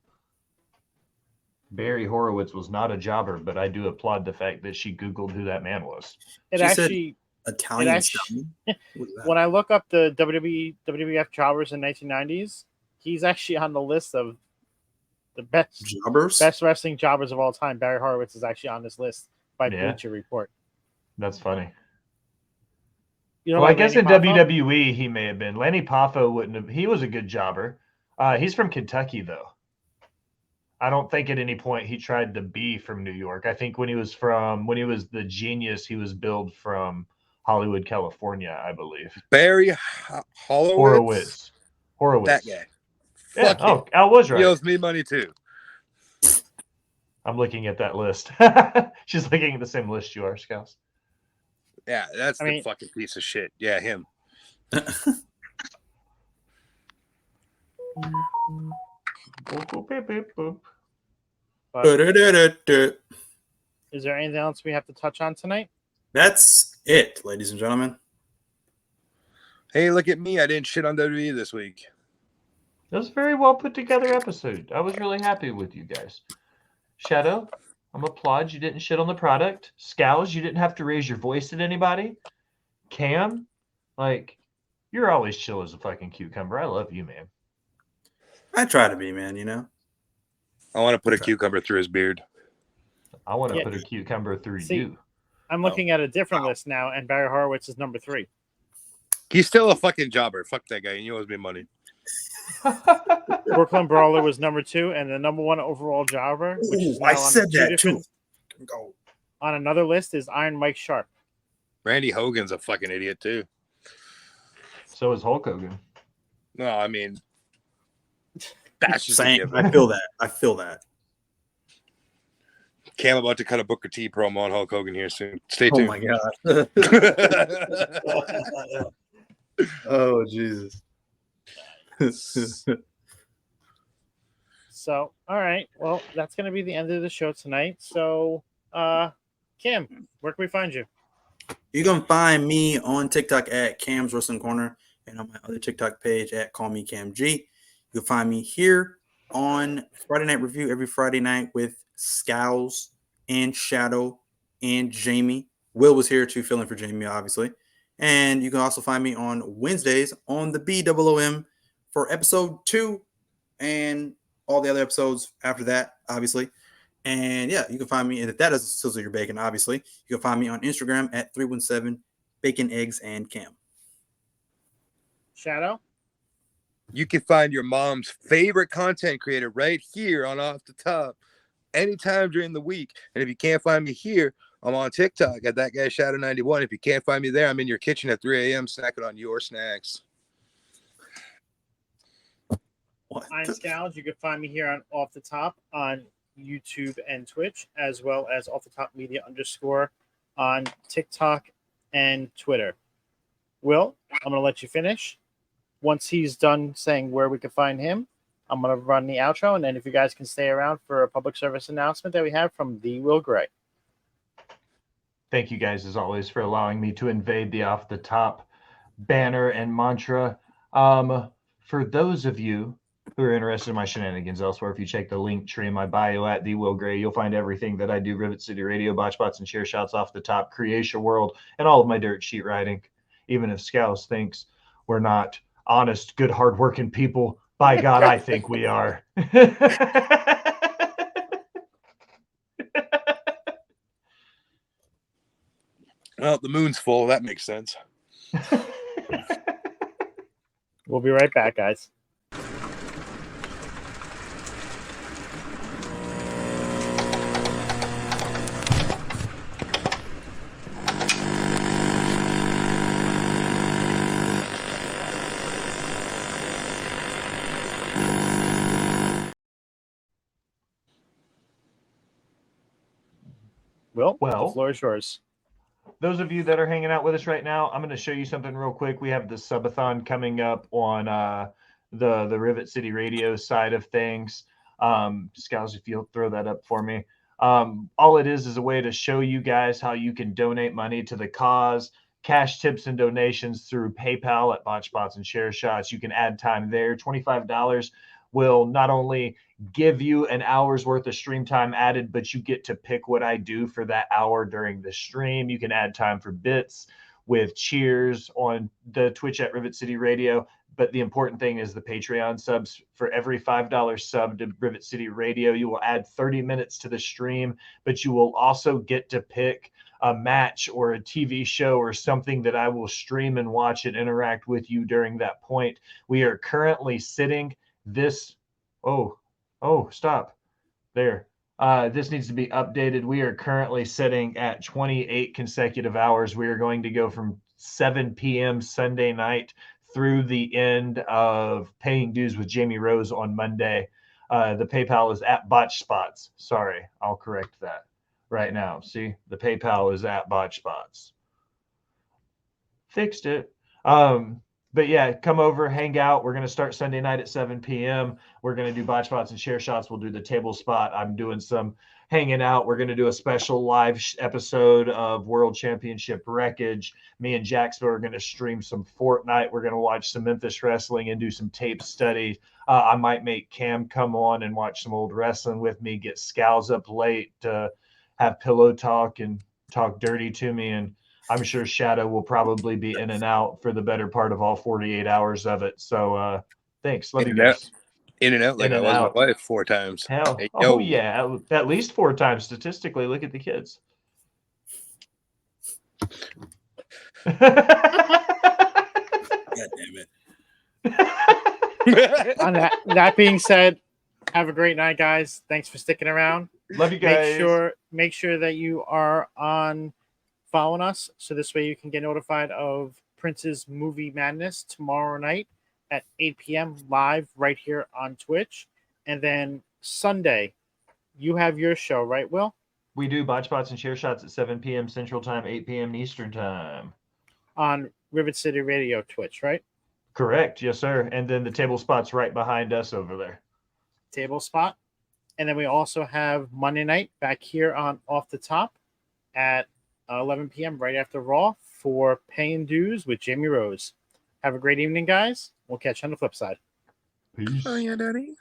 Barry Horowitz was not a jobber, but I do applaud the fact that she Googled who that man was. It She said actually, Italian It actu- stallion? What is that? when I look up the WWF jobbers in 1990s, he's actually on the list of the Jobbers? best wrestling jobbers of all time. Barry Horowitz is actually on this list by Yeah. Bleacher Report. That's funny. You know, Well, I like guess Lanny in Poffo? WWE he may have been. Lenny Poffo wouldn't have. He was a good jobber. He's from Kentucky though. I don't think at any point he tried to be from New York. I think when he was the Genius, he was billed from Hollywood, California, I believe. Barry Horowitz. Horowitz. That guy. Yeah. Fuck him. Oh, I was He right. owes me money too. I'm looking at that list. She's looking at the same list you are, Scouse. Yeah, that's I the mean- fucking piece of shit. Yeah, him. Boop, boop, beep, beep, boop. Is there anything else we have to touch on tonight? That's it, ladies and gentlemen. Hey, look at me. I didn't shit on WWE this week. That was a very well put together episode. I was really happy with you guys. Shadow, I'm applaud you didn't shit on the product. Scows, you didn't have to raise your voice at anybody. Cam, like, you're always chill as a fucking cucumber. I love you, man. I try to be, man, you know? I want to put a cucumber through his beard. I want to Yeah. put a cucumber through See- you. I'm looking at a different list now, and Barry Horowitz is number 3. He's still a fucking jobber. Fuck that guy. And he owes me money. Brooklyn Brawler was number 2, and the number 1 overall jobber, which is Ooh, now I on said two that different- too. Go. On another list is Iron Mike Sharp. Randy Hogan's a fucking idiot too. So is Hulk Hogan. No, I mean, that's just a Same. given. I feel that. I feel that. Cam about to cut a Booker T promo on Hulk Hogan here soon. Stay Oh tuned. my god. Oh Jesus. So, all right. Well, that's going to be the end of the show tonight. So, Kim, where can we find you? You can find me on TikTok at Cam's Wrestling Corner and on my other TikTok page at Call Me Cam G. You can find me here on Friday Night Review every Friday night with Scows and Shadow and Jamie. Will was here too, filling for Jamie, obviously. And you can also find me on Wednesdays on the BOOM for episode 2 and all the other episodes after that, obviously. And yeah, you can find me, and if that doesn't sizzle your bacon, obviously, you can find me on Instagram at 317 Bacon, Eggs, and Cam. Shadow? You can find your mom's favorite content creator right here on Off the Top anytime during the week. And if you can't find me here, I'm on TikTok at that guy Shadow 91. If you can't find me there, I'm in your kitchen at 3 a.m. snacking on your snacks. What? I'm Scowls. You can find me here on Off the Top on YouTube and Twitch, as well as Off the Top Media _ on TikTok and Twitter. Will, I'm going to let you finish. Once he's done saying where we can find him, I'm going to run the outro, and then if you guys can stay around for a public service announcement that we have from the Will Gray. Thank you guys, as always, for allowing me to invade the Off the Top banner and mantra. For those of you who are interested in my shenanigans elsewhere, if you check the link tree in my bio at the Will Gray, you'll find everything that I do: Rivet City Radio, Botch Bots and Chair Shots, Off the Top, Creation World, and all of my dirt sheet writing. Even if Scouse thinks we're not honest, good, hardworking people, by God, I think we are. Well, the moon's full. That makes sense. We'll be right back, guys. Will, Well- the floor is yours. Those of you that are hanging out with us right now, I'm going to show you something real quick. We have the subathon coming up on the Rivet City Radio side of things. Scouse, if you'll throw that up for me. All it is a way to show you guys how you can donate money to the cause. Cash tips and donations through PayPal at Botch Spots and Share Shots. You can add time there. $25 will not only give you an hour's worth of stream time added, but you get to pick what I do for that hour during the stream. You can add time for bits with cheers on the Twitch at Rivet City Radio. But the important thing is the Patreon subs. For every $5 sub to Rivet City Radio, you will add 30 minutes to the stream, but you will also get to pick a match or a TV show or something that I will stream and watch and interact with you during that point. We are currently sitting this. Oh, stop there. This needs to be updated. We are currently sitting at 28 consecutive hours. We are going to go from 7 p.m. Sunday night through the end of Paying Dues with Jamie Rose on Monday. The PayPal is at Botch Spots. Sorry, I'll correct that right now. See, the PayPal is at Botch Spots. Fixed it. But yeah, come over, hang out. We're going to start Sunday night at 7 p.m. We're going to do Botch Spots and Share Shots. We'll do the table spot. I'm doing some hanging out. We're going to do a special live episode of World Championship Wreckage. Me and Jaxpo are going to stream some Fortnite. We're going to watch some Memphis wrestling and do some tape study. I might make Cam come on and watch some old wrestling with me, get Scals up late, have pillow talk and talk dirty to me. And I'm sure Shadow will probably be in and out for the better part of all 48 hours of it. So thanks. Love you guys. In and out like I was my wife 4 times. Hell. Hey, oh, yeah. At least 4 times statistically. Look at the kids. God damn it. On that being said, have a great night, guys. Thanks for sticking around. Love you guys. Make sure that you are on following us, so this way you can get notified of Prince's Movie Madness tomorrow night at 8 p.m. live right here on Twitch. And then Sunday, you have your show, right, Will? We do Botch Spots and Share Shots at 7 p.m. Central Time, 8 p.m. Eastern Time. On Rivet City Radio Twitch, right? Correct. Yes, sir. And then the table spot's right behind us over there. Table spot. And then we also have Monday night back here on Off the Top at 11 p.m. right after Raw for Paying Dues with Jamie Rose. Have a great evening, guys. We'll catch you on the flip side. Peace. Oh, yeah, Daddy.